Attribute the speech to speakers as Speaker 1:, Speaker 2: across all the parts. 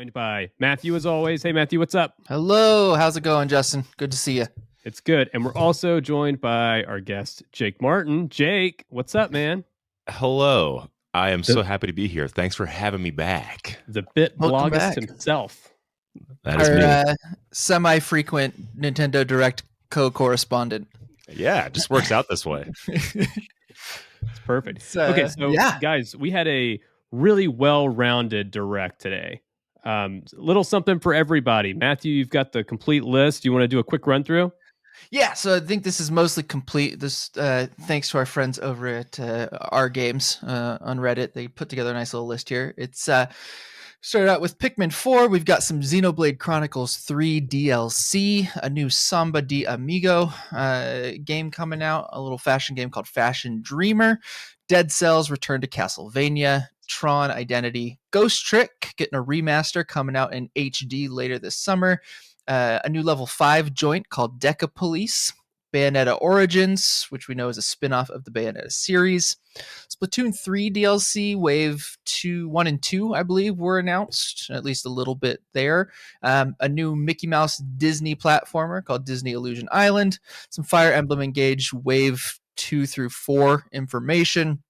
Speaker 1: Joined by Matthew as always. Hey, Matthew, what's up?
Speaker 2: Hello. How's it going, Justin? Good to see you.
Speaker 1: It's good. And we're also joined by our guest, Jake Martin. Jake, what's up, man?
Speaker 3: Hello. I am so happy to be here. Thanks for having me back.
Speaker 1: The bit
Speaker 2: Welcome
Speaker 1: bloggist
Speaker 2: back.
Speaker 1: himself.
Speaker 3: That is me.
Speaker 2: Our semi-frequent Nintendo Direct co-correspondent.
Speaker 3: Yeah, it just works out this way.
Speaker 1: It's perfect.
Speaker 2: So,
Speaker 1: guys, we had a really well-rounded Direct today. Little something for everybody. Matthew, you've got the complete list. You want to do a quick run through?
Speaker 2: Yeah, so I think this is mostly complete. This thanks to our friends over at Our Games on Reddit. They put together a nice little list here. It's started out with Pikmin 4. We've got some Xenoblade Chronicles 3 DLC, a new Samba de Amigo game coming out, a little fashion game called Fashion Dreamer, Dead Cells Return to Castlevania, Tron Identity, Ghost Trick getting a remaster coming out in HD later this summer. A new level 5 joint called Deca Police, Bayonetta Origins, which we know is a spin-off of the Bayonetta series. Splatoon 3 DLC, Wave 2, 1 and 2, I believe, were announced, at least a little bit there. A new Mickey Mouse Disney platformer called Disney Illusion Island. Some Fire Emblem Engage Wave 2 through 4 information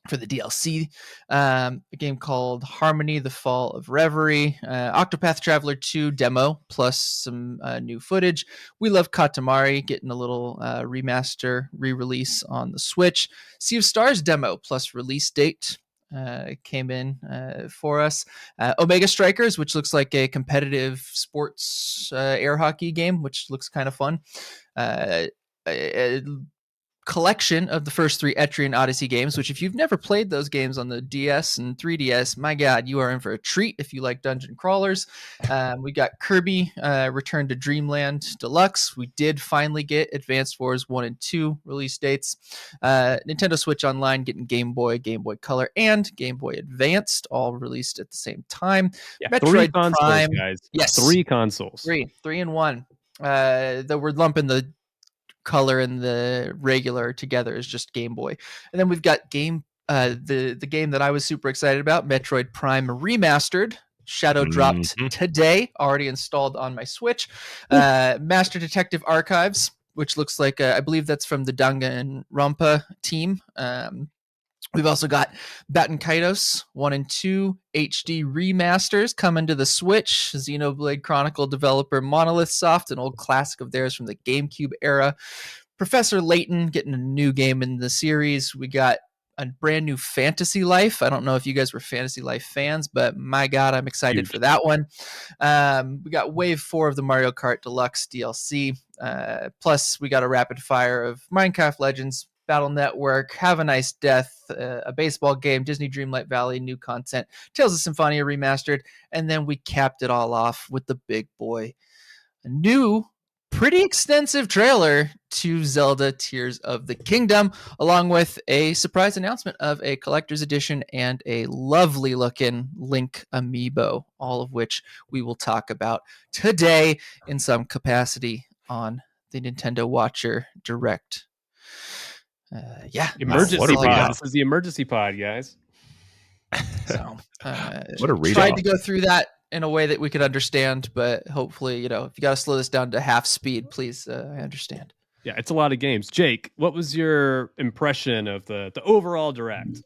Speaker 2: for the DLC, a game called Harmony, The Fall of Reverie, Octopath Traveler 2 demo, plus some new footage. We Love Katamari getting a little remaster, re-release on the Switch. Sea of Stars demo, plus release date came in for us. Omega Strikers, which looks like a competitive sports air hockey game, which looks kind of fun. Collection of the first 3 Etrian Odyssey games, which if you've never played those games on the DS and 3DS, my God, you are in for a treat if you like dungeon crawlers. We got Kirby Return to Dreamland Deluxe. We did finally get Advanced Wars 1 and 2 release dates. Nintendo Switch Online getting Game Boy Color, and Game Boy Advanced, all released at the same time.
Speaker 1: Yeah,
Speaker 2: Metroid
Speaker 1: 3 consoles,
Speaker 2: Prime,
Speaker 1: guys.
Speaker 2: yes,
Speaker 1: 3 consoles.
Speaker 2: 3 in 1. Though we're lumping the color and the regular together is just Game Boy. And then we've got the game that I was super excited about, Metroid Prime Remastered. Shadow dropped today, already installed on my Switch. Master Detective Archives, which looks like I believe that's from the Danganronpa team. We've also got Batten Kaitos 1 and 2 HD remasters coming to the Switch. Xenoblade Chronicle developer Monolith Soft, an old classic of theirs from the GameCube era. Professor Layton getting a new game in the series. We got a brand new Fantasy Life. I don't know if you guys were Fantasy Life fans, but my God, I'm excited for that one. We got Wave 4 of the Mario Kart Deluxe DLC. Plus, we got a rapid fire of Minecraft Legends, Battle Network, Have a Nice Death, a baseball game, Disney Dreamlight Valley, new content, Tales of Symphonia remastered, and then we capped it all off with the big boy. A new, pretty extensive trailer to Zelda Tears of the Kingdom, along with a surprise announcement of a collector's edition and a lovely looking Link amiibo, all of which we will talk about today in some capacity on the Nintendo Watcher Direct.
Speaker 1: Emergency pod. This is the emergency pod, guys.
Speaker 2: So,
Speaker 3: what a read
Speaker 2: tried to go through that in a way that we could understand, but hopefully, if you got to slow this down to half speed, please, I understand.
Speaker 1: Yeah, it's a lot of games. Jake, what was your impression of the overall Direct?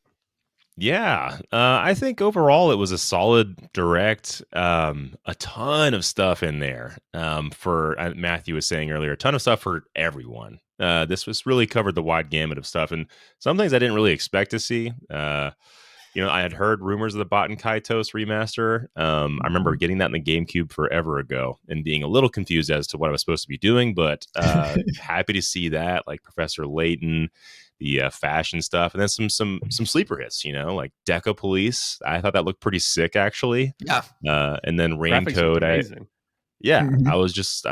Speaker 3: Yeah, I think overall it was a solid Direct. A ton of stuff in there. For Matthew was saying earlier, a ton of stuff for everyone. This was really covered the wide gamut of stuff, and some things I didn't really expect to see. I had heard rumors of the Batten Kaitos remaster. I remember getting that in the GameCube forever ago and being a little confused as to what I was supposed to be doing, but happy to see that, like Professor Layton, the fashion stuff, and then some sleeper hits, like Deca Police. I thought that looked pretty sick, actually.
Speaker 2: Yeah.
Speaker 3: And then Raincoat. I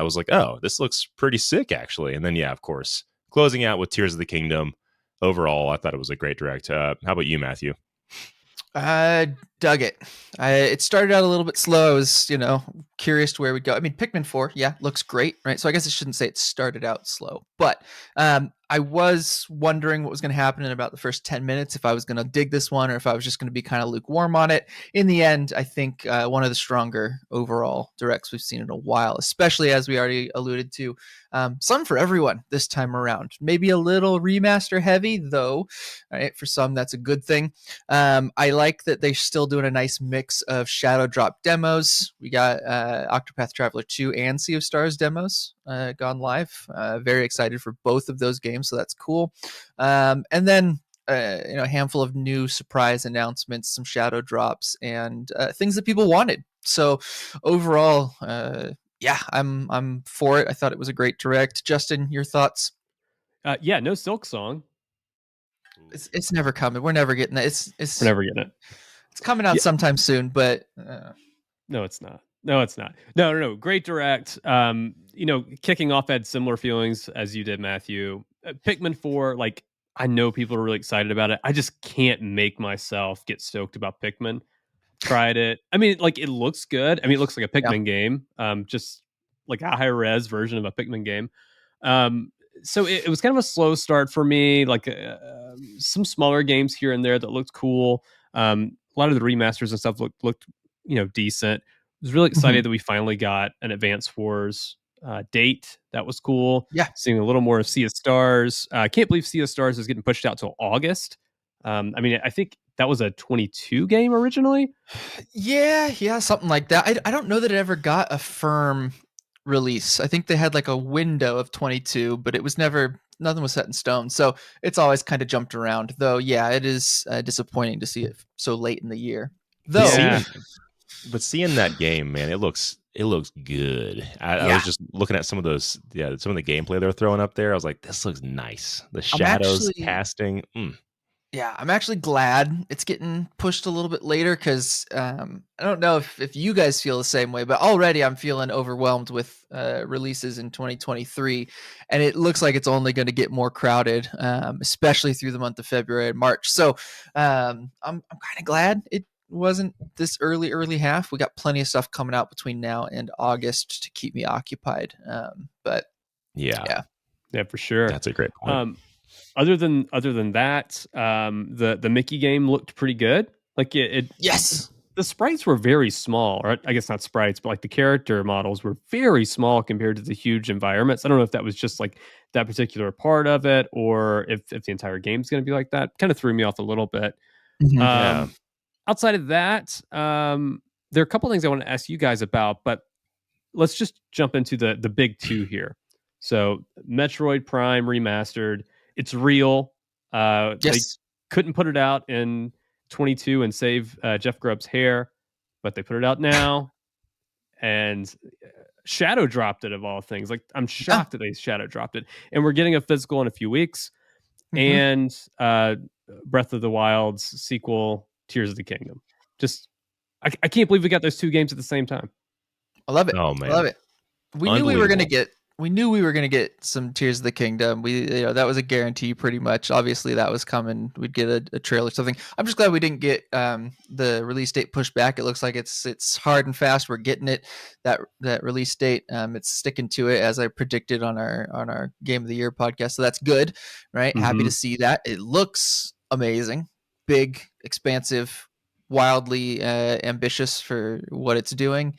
Speaker 3: was like, oh, this looks pretty sick, actually. And then, of course, closing out with Tears of the Kingdom. Overall, I thought it was a great Direct. How about you, Matthew?
Speaker 2: Definitely Dug it. It started out a little bit slow. I was, curious to where we'd go. I mean, Pikmin 4, yeah, looks great, right? So I guess I shouldn't say it started out slow, but I was wondering what was going to happen in about the first 10 minutes, if I was going to dig this one or if I was just going to be kind of lukewarm on it. In the end, I think one of the stronger overall directs we've seen in a while, especially as we already alluded to. Some for everyone this time around. Maybe a little remaster heavy, though. Right? For some, that's a good thing. I like that they're still doing a nice mix of Shadow Drop demos. We got Octopath Traveler 2 and Sea of Stars demos gone live. Very excited for both of those games, so that's cool. And then a handful of new surprise announcements, some shadow drops, and things that people wanted. So overall, yeah, I'm for it. I thought it was a great direct. Justin, your thoughts?
Speaker 1: Yeah, no Silk Song.
Speaker 2: It's never coming. We're never getting that.
Speaker 1: We're never getting it.
Speaker 2: It's coming out sometime soon, but
Speaker 1: no, it's not. No, it's not. No. Great direct. Kicking off, I had similar feelings as you did, Matthew. Pikmin 4, like, I know people are really excited about it. I just can't make myself get stoked about Pikmin. Tried it. I mean, like, it looks good. I mean, it looks like a Pikmin game, just like a high res version of a Pikmin game. So it was kind of a slow start for me. Like some smaller games here and there that looked cool. A lot of the remasters and stuff looked decent. I was really excited that we finally got an Advance Wars date. That was cool.
Speaker 2: Yeah,
Speaker 1: seeing a little more of Sea of Stars. I can't believe Sea of Stars is getting pushed out till August. I mean, I think that was a 22 game originally.
Speaker 2: Yeah, something like that. I don't know that it ever got a firm release. I think they had like a window of 22, but it was nothing was set in stone. So it's always kind of jumped around. Though, yeah, it is disappointing to see it so late in the year. Though,
Speaker 3: but seeing that game, man, it looks good. I was just looking at some of the gameplay they're throwing up there. I was like, this looks nice. The shadows casting.
Speaker 2: Yeah, I'm actually glad it's getting pushed a little bit later because I don't know if you guys feel the same way, but already I'm feeling overwhelmed with releases in 2023, and it looks like it's only going to get more crowded, especially through the month of February and March. So I'm kind of glad it wasn't this early half. We got plenty of stuff coming out between now and August to keep me occupied. But
Speaker 1: yeah, for sure.
Speaker 3: That's a great point.
Speaker 1: Other than that, the Mickey game looked pretty good. Like
Speaker 2: yes,
Speaker 1: the sprites were very small, or I guess not sprites, but like the character models were very small compared to the huge environments. I don't know if that was just like that particular part of it, or if the entire game's going to be like that. Kind of threw me off a little bit. Outside of that, there are a couple things I want to ask you guys about, but let's just jump into the big two here. So Metroid Prime Remastered. It's real.
Speaker 2: Yes.
Speaker 1: They couldn't put it out in 22 and save Jeff Grubb's hair, but they put it out now. And shadow dropped it, of all things. Like, I'm shocked that they shadow dropped it. And we're getting a physical in a few weeks. And Breath of the Wild's sequel, Tears of the Kingdom. Just, I can't believe we got those two games at the same time.
Speaker 2: I love it.
Speaker 3: Oh, man.
Speaker 2: I love it. We knew we were going to get some Tears of the Kingdom. That was a guarantee pretty much. Obviously that was coming. We'd get a trailer or something. I'm just glad we didn't get the release date pushed back. It looks like it's hard and fast. We're getting it, that release date. It's sticking to it as I predicted on our Game of the Year podcast. So that's good, right? Happy to see that. It looks amazing. Big, expansive, wildly ambitious for what it's doing.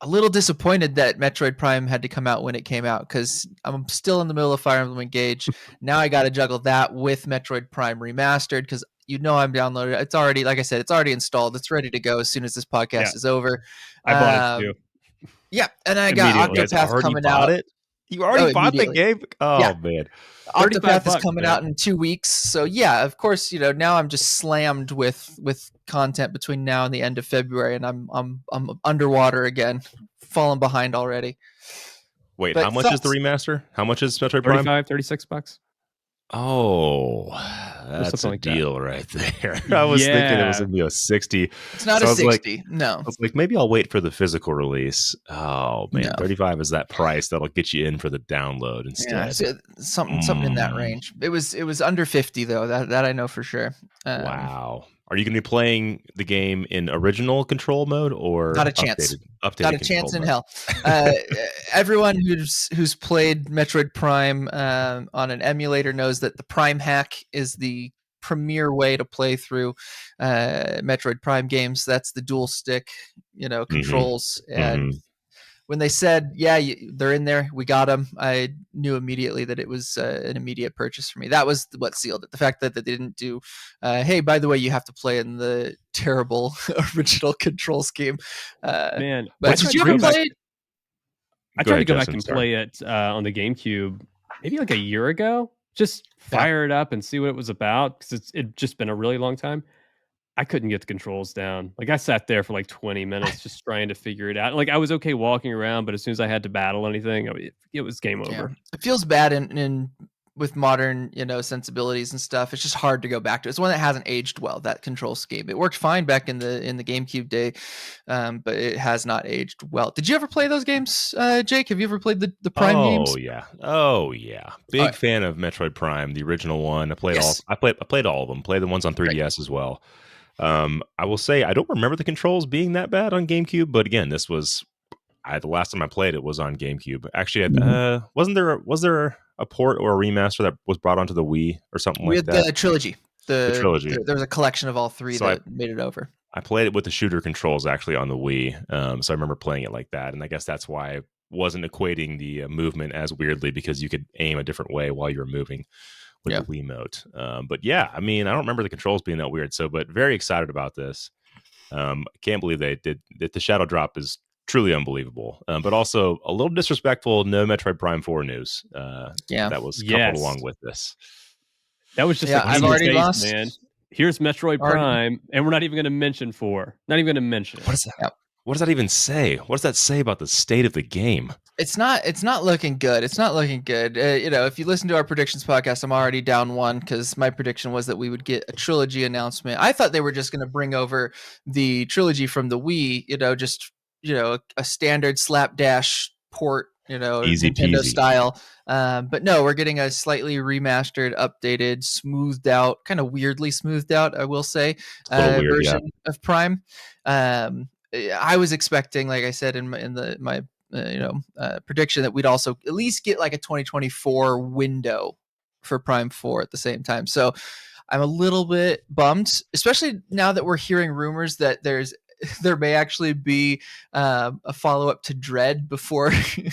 Speaker 2: A little disappointed that Metroid Prime had to come out when it came out because I'm still in the middle of Fire Emblem Engage. Now I got to juggle that with Metroid Prime Remastered because I'm downloaded. It's already, like I said, it's already installed. It's ready to go as soon as this podcast is over.
Speaker 1: I bought it too.
Speaker 2: Yeah, and I got Octopath coming out.
Speaker 3: You already bought the game? Oh, man.
Speaker 2: Octopath is coming out in 2 weeks. So, yeah, of course, now I'm just slammed with content between now and the end of February, and I'm underwater again, falling behind already.
Speaker 3: Wait, how much is the remaster? How much is Metroid Prime?
Speaker 1: $36.
Speaker 3: Oh, that's a like deal right there. I was thinking it was going to be a 60.
Speaker 2: It's not a 60. No.
Speaker 3: I was like, maybe I'll wait for the physical release. Oh, man. No. 35 is that price that'll get you in for the download instead.
Speaker 2: Yeah, something in that range. It was under 50, though. That I know for sure.
Speaker 3: Wow. Are you going to be playing the game in original control mode or
Speaker 2: Not a chance.
Speaker 3: updated
Speaker 2: Not a
Speaker 3: control
Speaker 2: chance in
Speaker 3: mode?
Speaker 2: hell. Everyone who's played Metroid Prime on an emulator knows that the Prime hack is the premier way to play through Metroid Prime games. That's the dual stick, controls. And when they said, yeah, they're in there, we got them, I knew immediately that it was an immediate purchase for me. That was what sealed it. The fact that they didn't do, hey, by the way, you have to play in the terrible original control scheme.
Speaker 1: Man,
Speaker 2: But did you ever play it?
Speaker 1: I tried to go back and play it on the GameCube maybe like a year ago. Just fire it up and see what it was about because it'd just been a really long time. I couldn't get the controls down. Like I sat there for like 20 minutes just trying to figure it out. Like I was okay walking around, but as soon as I had to battle anything, it was game over.
Speaker 2: Yeah. It feels bad in with modern, sensibilities and stuff. It's just hard to go back to. It's one that hasn't aged well. That control scheme. It worked fine back in the GameCube day, but it has not aged well. Did you ever play those games, Jake? Have you ever played the Prime games?
Speaker 3: Oh yeah. Big fan of Metroid Prime, the original one. I played I played all of them. Played the ones on 3DS as well. I will say I don't remember the controls being that bad on GameCube, but again, this was the last time I played it was on GameCube. Actually, was there a port or a remaster that was brought onto the Wii or something like that?
Speaker 2: The trilogy. The
Speaker 3: trilogy.
Speaker 2: There was a collection of all three that made it over.
Speaker 3: I played it with the shooter controls actually on the Wii, so I remember playing it like that, and I guess that's why I wasn't equating the movement as weirdly because you could aim a different way while you were moving with the Wiimote. But yeah, I mean, I don't remember the controls being that weird. So, but very excited about this. Can't believe they did that. The Shadow Drop is truly unbelievable, but also a little disrespectful. No Metroid Prime 4 news. That was coupled along with this.
Speaker 1: That was just
Speaker 2: I've already lost,
Speaker 1: man. Here's Metroid Prime, and we're not even going to mention 4. Not even going to mention it.
Speaker 3: What is that? What does that even say? What does that say about the state of the game?
Speaker 2: It's not looking good. It's not looking good. If you listen to our predictions podcast, I'm already down one because my prediction was that we would get a trilogy announcement. I thought they were just going to bring over the trilogy from the Wii, a standard slapdash port,
Speaker 3: Easy
Speaker 2: Nintendo
Speaker 3: peasy
Speaker 2: style. But no, we're getting a slightly remastered, updated, smoothed out, kind of weirdly smoothed out, I will say, version of Prime. I was expecting, like I said in my prediction, that we'd also at least get like a 2024 window for Prime 4 at the same time. So I'm a little bit bummed, especially now that we're hearing rumors that there may actually be a follow-up to Dread before I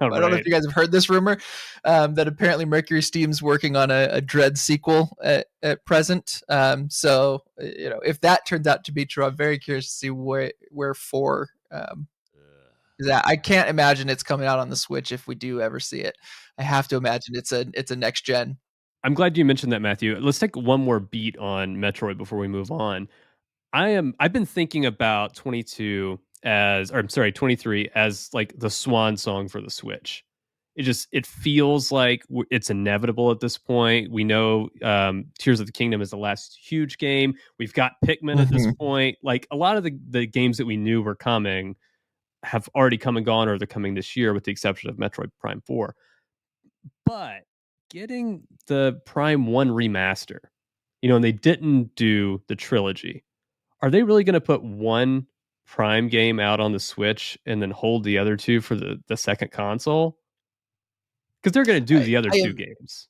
Speaker 2: don't know if you guys have heard this rumor, that apparently Mercury Steam's working on a Dread sequel at present. So if that turns out to be true, I'm very curious to see where 4 is at. I can't imagine it's coming out on the Switch if we do ever see it. I have to imagine it's a next gen.
Speaker 1: I'm glad you mentioned that, Matthew. Let's take one more beat on Metroid before we move on. I've been thinking about 23 as like the swan song for the Switch. It feels like it's inevitable at this point. We know Tears of the Kingdom is the last huge game. We've got Pikmin at this point. Like a lot of the games that we knew were coming have already come and gone, or they're coming this year with the exception of Metroid Prime 4. But getting the Prime 1 remaster, and they didn't do the trilogy. Are they really going to put one Prime game out on the Switch and then hold the other two for the second console? Because they're going to do the other two games.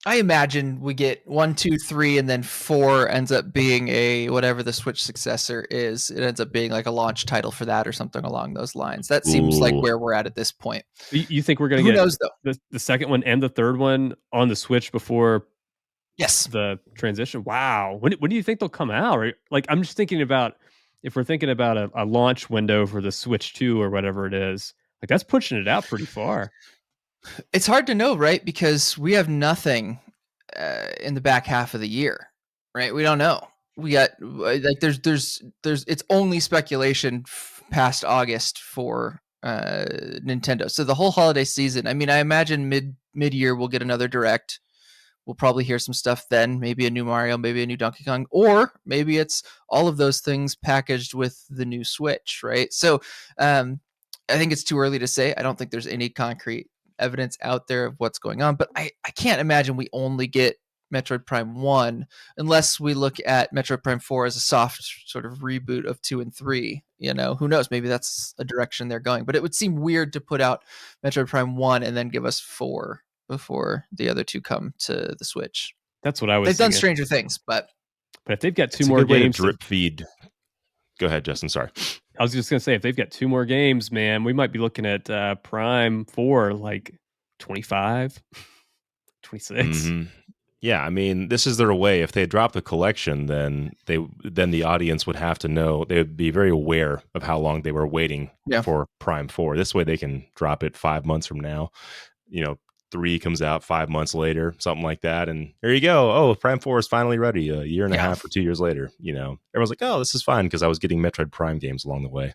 Speaker 2: I imagine we get 1, 2, 3, and then 4 ends up being whatever the Switch successor is. It ends up being like a launch title for that or something along those lines. That seems like where we're at this point.
Speaker 1: You think we're going to get the second one and the third one on the Switch before the transition? Wow. When do you think they'll come out? Or, like, I'm just thinking about if we're thinking about a launch window for the Switch 2 or whatever it is, like that's pushing it out pretty far.
Speaker 2: It's hard to know, right? Because we have nothing in the back half of the year, right? We don't know. We got like there's it's only speculation past August for Nintendo. So the whole holiday season. I mean, I imagine mid-year we'll get another direct. We'll probably hear some stuff then, maybe a new Mario, maybe a new Donkey Kong, or maybe it's all of those things packaged with the new Switch, right? So I think it's too early to say. I don't think there's any concrete evidence out there of what's going on, but I can't imagine we only get Metroid Prime 1, unless we look at Metroid Prime 4 as a soft sort of reboot of 2 and 3. Who knows? Maybe that's a direction they're going. But it would seem weird to put out Metroid Prime 1 and then give us 4 before the other two come to the Switch.
Speaker 1: That's what I was
Speaker 2: They've done
Speaker 1: thinking.
Speaker 2: Stranger Things, but
Speaker 1: if they've got two
Speaker 3: It's a
Speaker 1: more
Speaker 3: good way to
Speaker 1: games,
Speaker 3: drip feed. Go ahead, Justin. Sorry.
Speaker 1: I was just gonna say if they've got 2 more games, man, we might be looking at Prime 4 like 25, 26.
Speaker 3: Mhm. Yeah, I mean, this is their way. If they drop the collection, then the audience would have to know. They would be very aware of how long they were waiting for Prime 4. This way, they can drop it 5 months from now. 3 comes out 5 months later, something like that, and there you go. Oh, Prime 4 is finally ready. A year and a half or 2 years later. Everyone's like, "Oh, this is fine," because I was getting Metroid Prime games along the way.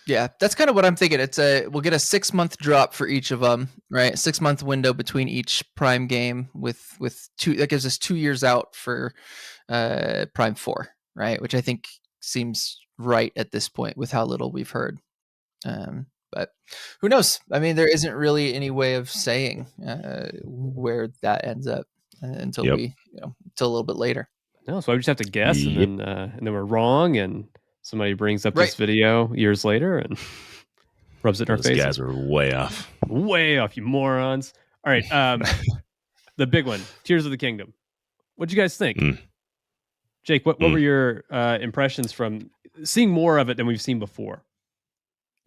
Speaker 2: Yeah, that's kind of what I'm thinking. We'll get a 6-month drop for each of them, right? 6-month window between each Prime game with 2. That gives us 2 years out for Prime 4, right? Which I think seems right at this point with how little we've heard. But who knows? I mean, there isn't really any way of saying where that ends up until until a little bit later.
Speaker 1: No, so I just have to guess, and then we're wrong, and somebody brings up this video years later and rubs it in our face.
Speaker 3: Those guys are way off.
Speaker 1: Way off, you morons. All right. The big one, Tears of the Kingdom. What'd you guys think? Jake, what were your impressions from seeing more of it than we've seen before?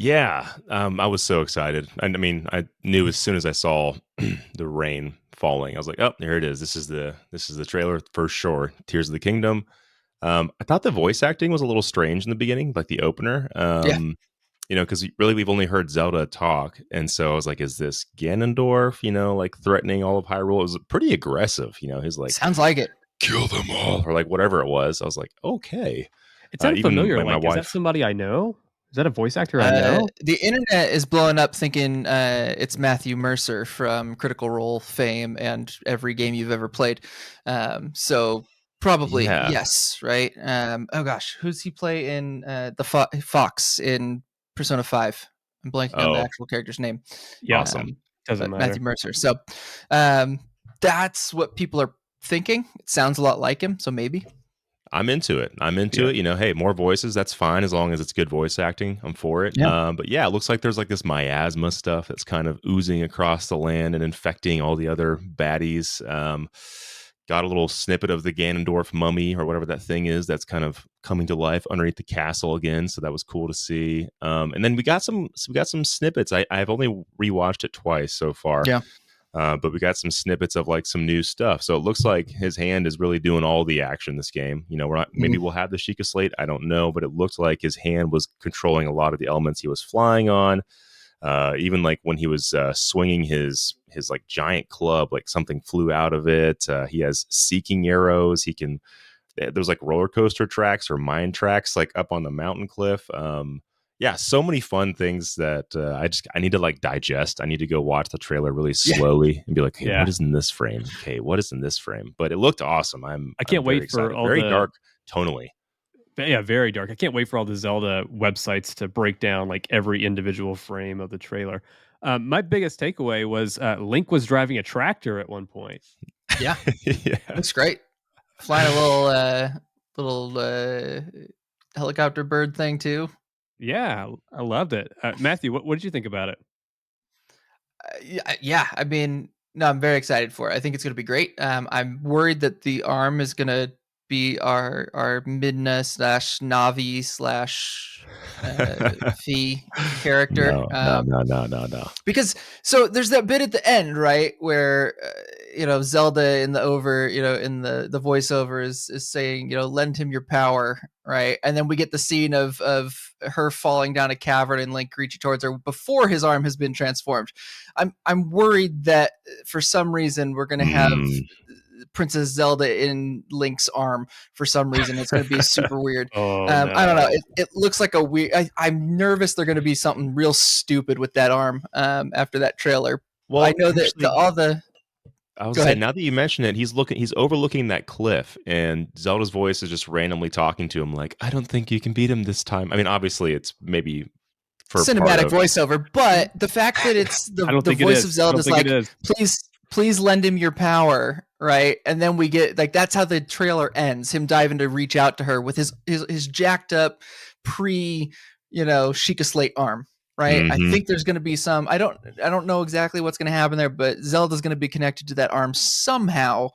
Speaker 3: Yeah, I was so excited. I mean, I knew as soon as I saw the rain falling, I was like, "Oh, there it is. This is the trailer for sure." Tears of the Kingdom. I thought the voice acting was a little strange in the beginning, like the opener. Because really we've only heard Zelda talk, and so I was like, "Is this Ganondorf? Like threatening all of Hyrule?" It was pretty aggressive. He's like,
Speaker 2: "Sounds like it.
Speaker 3: Kill them all," or like whatever it was. I was like, "Okay."
Speaker 1: It sounded familiar. Like, is that somebody I know? Is that a voice actor I know?
Speaker 2: The internet is blowing up thinking it's Matthew Mercer from Critical Role fame and every game you've ever played. So probably yes, right? Oh gosh, who's he play in the Fox in Persona 5? I'm blanking on the actual character's name.
Speaker 1: Yeah, awesome. Doesn't matter.
Speaker 2: Matthew Mercer. So that's what people are thinking. It sounds a lot like him, so maybe.
Speaker 3: I'm into it. Hey, more voices, that's fine as long as it's good voice acting. I'm for it. But yeah, it looks like there's like this miasma stuff that's kind of oozing across the land and infecting all the other baddies. Got a little snippet of the Ganondorf mummy or whatever that thing is that's kind of coming to life underneath the castle again. So that was cool to see. And then we got some snippets. I've only rewatched it twice so far.
Speaker 2: Yeah.
Speaker 3: But we got some snippets of like some new stuff. So it looks like his hand is really doing all the action this game. We're not, maybe we'll have the Sheikah Slate. I don't know, but it looked like his hand was controlling a lot of the elements he was flying on. Even like when he was swinging his like giant club, like something flew out of it. He has seeking arrows. There's like roller coaster tracks or mine tracks like up on the mountain cliff. Yeah, so many fun things that I need to like digest. I need to go watch the trailer really slowly and be like, hey, what is in this frame? Okay, what is in this frame? But it looked awesome. I can't wait for all very dark tonally.
Speaker 1: Yeah, very dark. I can't wait for all the Zelda websites to break down like every individual frame of the trailer. My biggest takeaway was Link was driving a tractor at one point.
Speaker 2: Yeah, looks great. Flying a little helicopter bird thing too.
Speaker 1: Yeah, I loved it. Matthew, what did you think about it?
Speaker 2: Yeah, I mean, no, I'm very excited for it. I think it's going to be great. I'm worried that the arm is going to be our Midna / Navi / Fee character.
Speaker 3: No.
Speaker 2: Because so there's that bit at the end, right, where Zelda in the in the voiceover is saying, lend him your power, right? And then we get the scene of her falling down a cavern and Link reaching towards her before his arm has been transformed. I'm worried that for some reason we're going to have Princess Zelda in Link's arm for some reason. It's going to be super weird.
Speaker 1: No.
Speaker 2: I don't know. It looks like a weird. I'm nervous they're going to be something real stupid with that arm after that trailer. Well, I know that
Speaker 3: I was saying, now that you mention it, he's overlooking that cliff, and Zelda's voice is just randomly talking to him, like, "I don't think you can beat him this time." I mean, obviously, it's maybe for
Speaker 2: cinematic voiceover, but the fact that it's the voice of Zelda is like, please lend him your power, right? And then we get like that's how the trailer ends. Him diving to reach out to her with his jacked up pre, Sheikah Slate arm. Right. I think there's going to be some. I don't know exactly what's going to happen there, but Zelda's going to be connected to that arm somehow,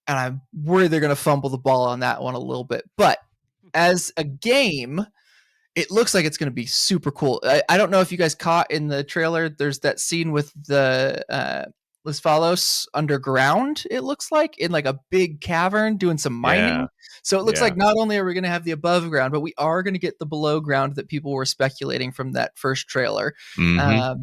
Speaker 2: and I'm worried they're going to fumble the ball on that one a little bit. But as a game, it looks like it's going to be super cool. I don't know if you guys caught in the trailer. There's that scene with the Lisfalos underground. It looks like in like a big cavern doing some mining.
Speaker 3: Yeah.
Speaker 2: So it looks like not only are we going to have the above ground, but we are going to get the below ground that people were speculating from that first trailer. We're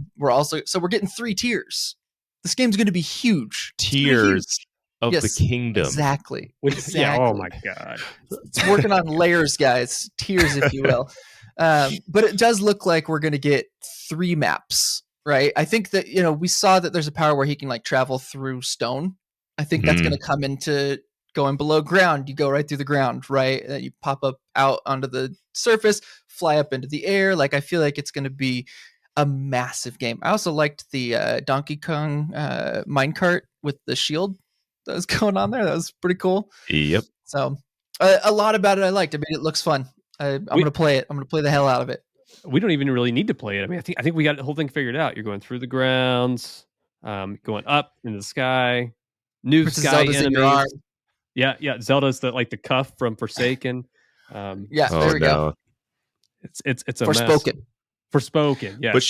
Speaker 2: getting 3 tiers. This game's going to be huge.
Speaker 3: Tiers of the kingdom.
Speaker 2: Exactly.
Speaker 1: Yeah. Oh my God.
Speaker 2: It's working on layers, guys. Tiers, if you will. But it does look like we're going to get 3 maps, right? I think that, we saw that there's a power where he can like travel through stone. I think that's going to come into going below ground. You go right through the ground, right? You pop up out onto the surface, fly up into the air. Like, I feel like it's going to be a massive game. I also liked the Donkey Kong minecart with the shield that was going on there. That was pretty cool.
Speaker 3: Yep.
Speaker 2: So a lot about it I liked. I mean, it looks fun. I'm going to play it. I'm going to play the hell out of it.
Speaker 1: We don't even really need to play it. I mean, I think we got the whole thing figured out. You're going through the grounds, going up into the sky, new
Speaker 2: Princess
Speaker 1: sky
Speaker 2: Zelda's in your arm.
Speaker 1: enemies. Yeah. Zelda's the cuff from Forsaken.
Speaker 2: There we go.
Speaker 1: It's a
Speaker 2: Forspoken.
Speaker 1: mess. Forspoken, yeah.
Speaker 3: But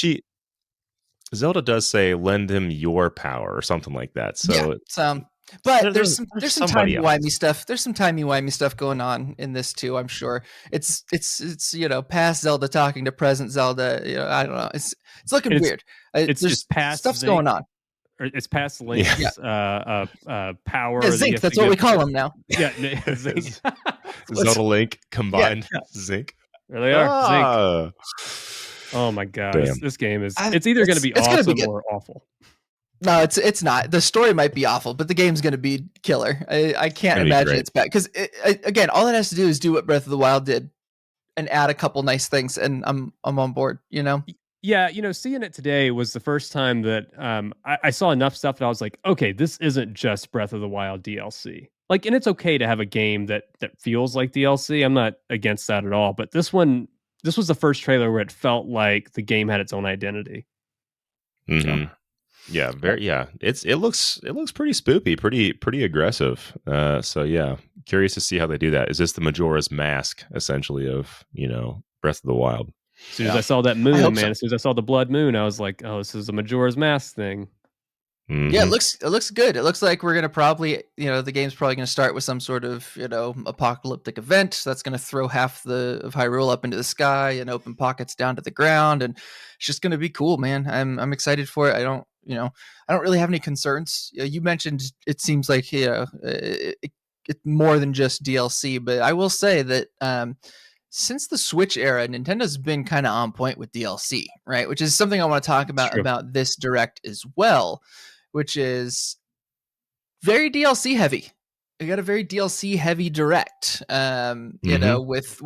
Speaker 3: Zelda does say, "Lend him your power" or something like that. So
Speaker 2: but there's some timey-wimey stuff. There's some timey-wimey stuff going on in this too, I'm sure. It's past Zelda talking to present Zelda. I don't know. It's looking weird.
Speaker 1: It's past
Speaker 2: stuff's
Speaker 1: Zink,
Speaker 2: going on.
Speaker 1: Or it's past Link's power.
Speaker 2: Yeah, Zink, that's what we call him now.
Speaker 1: Yeah, Zink.
Speaker 3: Zelda Link combined Zink.
Speaker 1: There they are. Zink. Oh my God, this game is. It's either going to be awesome or awful.
Speaker 2: No, it's not. The story might be awful, but the game's going to be killer. I can't imagine it's bad because again, all it has to do is do what Breath of the Wild did, and add a couple nice things, and I'm on board.
Speaker 1: Yeah, seeing it today was the first time that I saw enough stuff that I was like, okay, this isn't just Breath of the Wild DLC. Like, and it's okay to have a game that feels like DLC. I'm not against that at all. But this was the first trailer where it felt like the game had its own identity.
Speaker 3: Mm-hmm. Yeah, it looks pretty spoopy, pretty aggressive. So yeah, curious to see how they do that. Is this the Majora's Mask essentially of Breath of the Wild?
Speaker 1: As soon as I saw that moon, man, as soon as I saw the blood moon, I was like, oh, this is a Majora's Mask thing.
Speaker 2: Mm-hmm. Yeah, it looks good. It looks like we're gonna probably, the game's probably gonna start with some sort of, apocalyptic event that's gonna throw half of Hyrule up into the sky and open pockets down to the ground, and it's just gonna be cool, man. I'm excited for it. I don't really have any concerns. You mentioned it seems like it's more than just DLC, but I will say that since the Switch era, Nintendo's been kind of on point with DLC, right? Which is something I want to talk about this Direct as well, which is very DLC heavy. We got a very DLC heavy Direct, with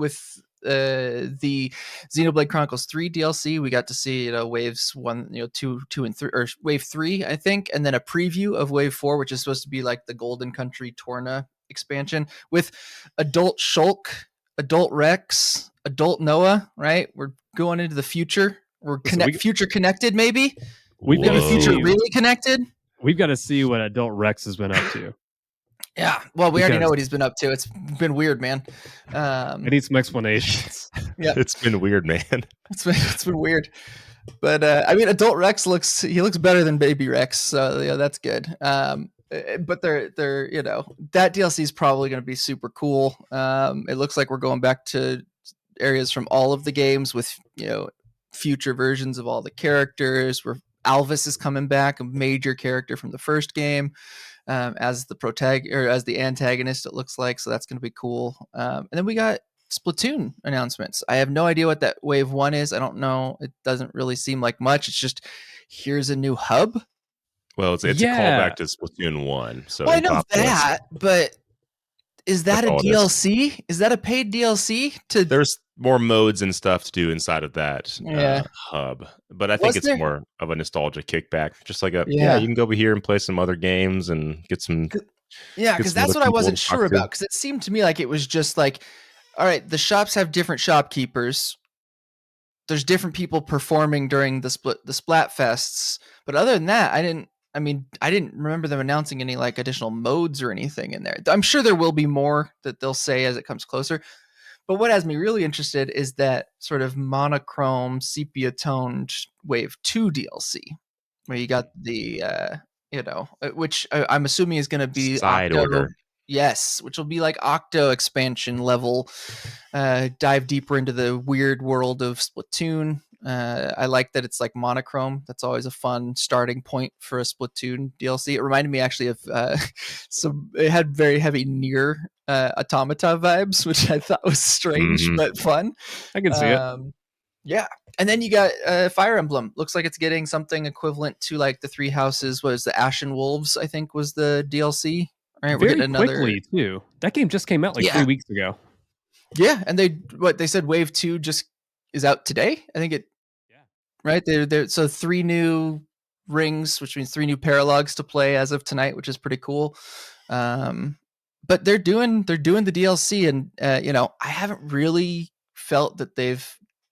Speaker 2: the Xenoblade Chronicles 3 DLC. We got to see waves 1, 2, 2, and 3, or wave 3, I think, and then a preview of wave 4, which is supposed to be like the Golden Country Torna expansion with Adult Shulk, Adult Rex, Adult Noah, right? We're going into the future. We're future connected, maybe.
Speaker 1: We've got
Speaker 2: the future really connected.
Speaker 1: We've got to see what Adult Rex has been up to.
Speaker 2: Yeah, well, we already know what he's been up to. It's been weird, man.
Speaker 1: I need some explanations.
Speaker 3: Yeah, it's been weird, man.
Speaker 2: It's been weird, but I mean, Adult Rex looks better than Baby Rex, so that's good. But they're that DLC is probably going to be super cool. It looks like we're going back to areas from all of the games with future versions of all the characters. Where Alvis is coming back, a major character from the first game, as the antagonist. It looks like, so that's going to be cool. And then we got Splatoon announcements. I have no idea what that wave 1 is. I don't know. It doesn't really seem like much. It's just here's a new hub.
Speaker 3: Well, it's a callback to Splatoon 1. So
Speaker 2: I know that, but is that a DLC? Is that a paid DLC?
Speaker 3: There's more modes and stuff to do inside of that hub, but I think it's more of a nostalgia kickback. Just like you can go over here and play some other games and get some
Speaker 2: Yeah,
Speaker 3: Get
Speaker 2: because
Speaker 3: some other
Speaker 2: that's what I
Speaker 3: people to
Speaker 2: wasn't
Speaker 3: talk
Speaker 2: sure
Speaker 3: to.
Speaker 2: about. Because it seemed to me like it was just like, all right, the shops have different shopkeepers. There's different people performing during the splat fests, but other than that, I didn't remember them announcing any like additional modes or anything in there. I'm sure there will be more that they'll say as it comes closer. But what has me really interested is that sort of monochrome sepia toned Wave 2 DLC, where you got the which I'm assuming is going to be
Speaker 3: Side
Speaker 2: Octo.
Speaker 3: order.
Speaker 2: Yes, which will be like Octo expansion level. Dive deeper into the weird world of Splatoon. I like that it's like monochrome. That's always a fun starting point for a Splatoon DLC. It reminded me actually of some. It had very heavy near Automata vibes, which I thought was strange
Speaker 3: Mhm.
Speaker 2: but fun.
Speaker 1: I can see it.
Speaker 2: Yeah, and then you got Fire Emblem. Looks like it's getting something equivalent to like the Three Houses. Was the Ashen Wolves? I think was the DLC. All right, we're
Speaker 1: Very
Speaker 2: getting another.
Speaker 1: quickly too. That game just came out like 3
Speaker 2: Yeah,
Speaker 1: weeks ago.
Speaker 2: yeah, and they said Wave 2 just is out today. I think it.
Speaker 1: Yeah.
Speaker 2: Right, they're so 3 new rings, which means 3 new paralogs to play as of tonight, which is pretty cool. But they're doing the DLC, and I haven't really felt that they've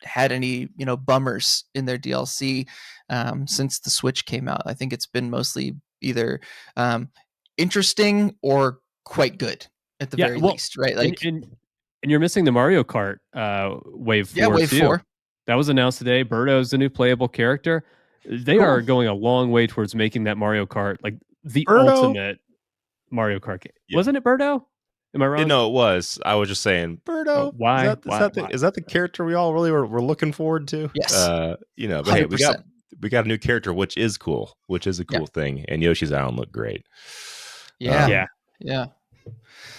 Speaker 2: had any bummers in their DLC since the Switch came out. I think it's been mostly either interesting or quite good at the
Speaker 1: Yeah,
Speaker 2: very
Speaker 1: well,
Speaker 2: least, right?
Speaker 1: and
Speaker 2: Like,
Speaker 1: and and you're missing the Mario Kart Wave
Speaker 2: yeah,
Speaker 1: 4
Speaker 2: Wave
Speaker 1: too.
Speaker 2: 4.
Speaker 1: That was announced today. Birdo's the new playable character. They
Speaker 2: Cool.
Speaker 1: are going a long way towards making that Mario Kart like the
Speaker 3: Birdo?
Speaker 1: ultimate Mario Kart game.
Speaker 3: Yeah.
Speaker 1: Wasn't it Birdo? Am I wrong?
Speaker 3: No, it was. I was just saying,
Speaker 1: Oh,
Speaker 3: Birdo.
Speaker 1: why?
Speaker 3: Is that the character we all really were looking forward to?
Speaker 2: Yes.
Speaker 3: But hey,
Speaker 2: 100%.
Speaker 3: we got a new character, which is cool, which is a
Speaker 2: Yeah.
Speaker 3: cool thing. And Yoshi's Island looked great.
Speaker 2: Yeah.
Speaker 1: Yeah.
Speaker 2: Yeah.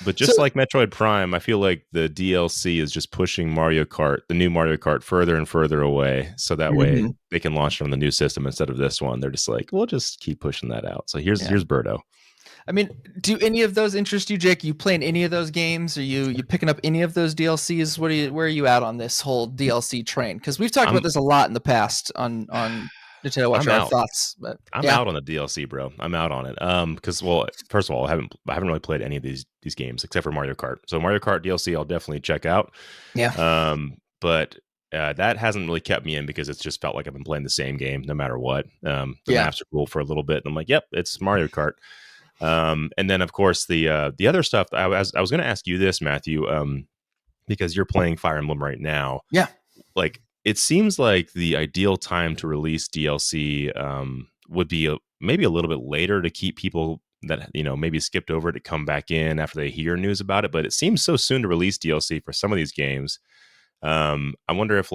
Speaker 3: But just
Speaker 2: So-
Speaker 3: like Metroid Prime, I feel like the DLC is just pushing Mario Kart, the new Mario Kart, further and further away. So that way
Speaker 2: Mhm.
Speaker 3: they can launch it on the new system instead of this one. They're just like, we'll just keep pushing that out. So here's Birdo.
Speaker 2: I mean, do any of those interest you, Jake? You playing any of those games? Are you picking up any of those DLCs? Where are you at on this whole DLC train? Because we've talked about this a lot in the past on Nintendo Watch
Speaker 3: I'm
Speaker 2: Our
Speaker 3: out.
Speaker 2: Thoughts. But
Speaker 3: I'm out on the DLC, bro. I'm out on it. Because first of all, I haven't really played any of these games except for Mario Kart. So Mario Kart DLC, I'll definitely check out.
Speaker 2: Yeah.
Speaker 3: But that hasn't really kept me in because it's just felt like I've been playing the same game no matter what. The maps are cool for a little bit, and I'm like, yep, it's Mario Kart. And then of course the other stuff. I was going to ask you this, Matthew, because you're playing Fire Emblem right now.
Speaker 2: Yeah.
Speaker 3: Like, it seems like the ideal time to release DLC would be maybe a little bit later to keep people that maybe skipped over it to come back in after they hear news about it. But it seems so soon to release DLC for some of these games. I wonder if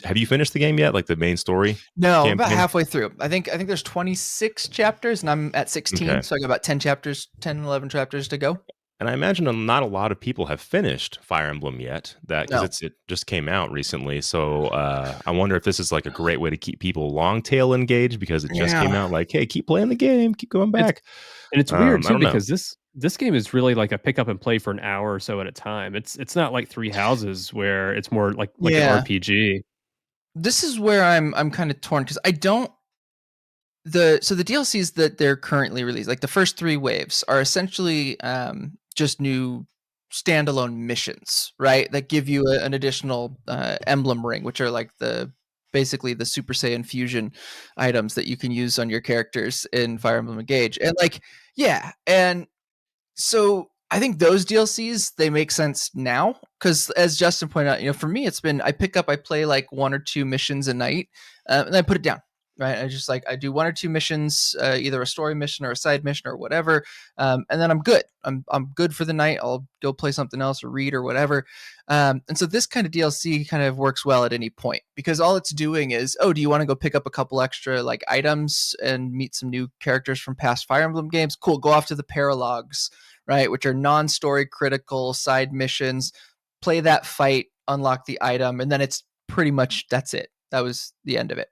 Speaker 3: have you finished the game yet? Like the main story?
Speaker 2: No,
Speaker 3: campaign?
Speaker 2: about halfway through. I think there's 26 chapters, and I'm at 16,
Speaker 3: Okay.
Speaker 2: so I got about 10 chapters, 11 chapters to go.
Speaker 3: And I imagine not a lot of people have finished Fire Emblem yet, because
Speaker 2: No.
Speaker 3: it just came out recently. So I wonder if this is like a great way to keep people long tail engaged because it just came out. Like, hey, keep playing the game, keep going back.
Speaker 1: And it's weird
Speaker 3: I
Speaker 1: too
Speaker 3: don't know.
Speaker 1: because this game is really like a pick up and play for an hour or so at a time. It's not like Three Houses where it's more like an RPG.
Speaker 2: This is where I'm kind of torn because I don't. The DLCs that they're currently released, like the first 3 waves, are essentially just new standalone missions, right? That give you an additional emblem ring, which are like basically the Super Saiyan fusion items that you can use on your characters in Fire Emblem Engage. And and so I think those DLCs, they make sense now because, as Justin pointed out, for me it's been I play like 1 or 2 missions a night, and I put it down. Right, I do 1 or 2 missions, either a story mission or a side mission or whatever, and then I'm good. I'm good for the night. I'll go play something else or read or whatever. And so this kind of DLC kind of works well at any point because all it's doing is, oh, do you want to go pick up a couple extra like items and meet some new characters from past Fire Emblem games? Cool, go off to the paralogs, right, which are non-story critical side missions. Play that fight, unlock the item, and then it's pretty much that's it. That was the end of it.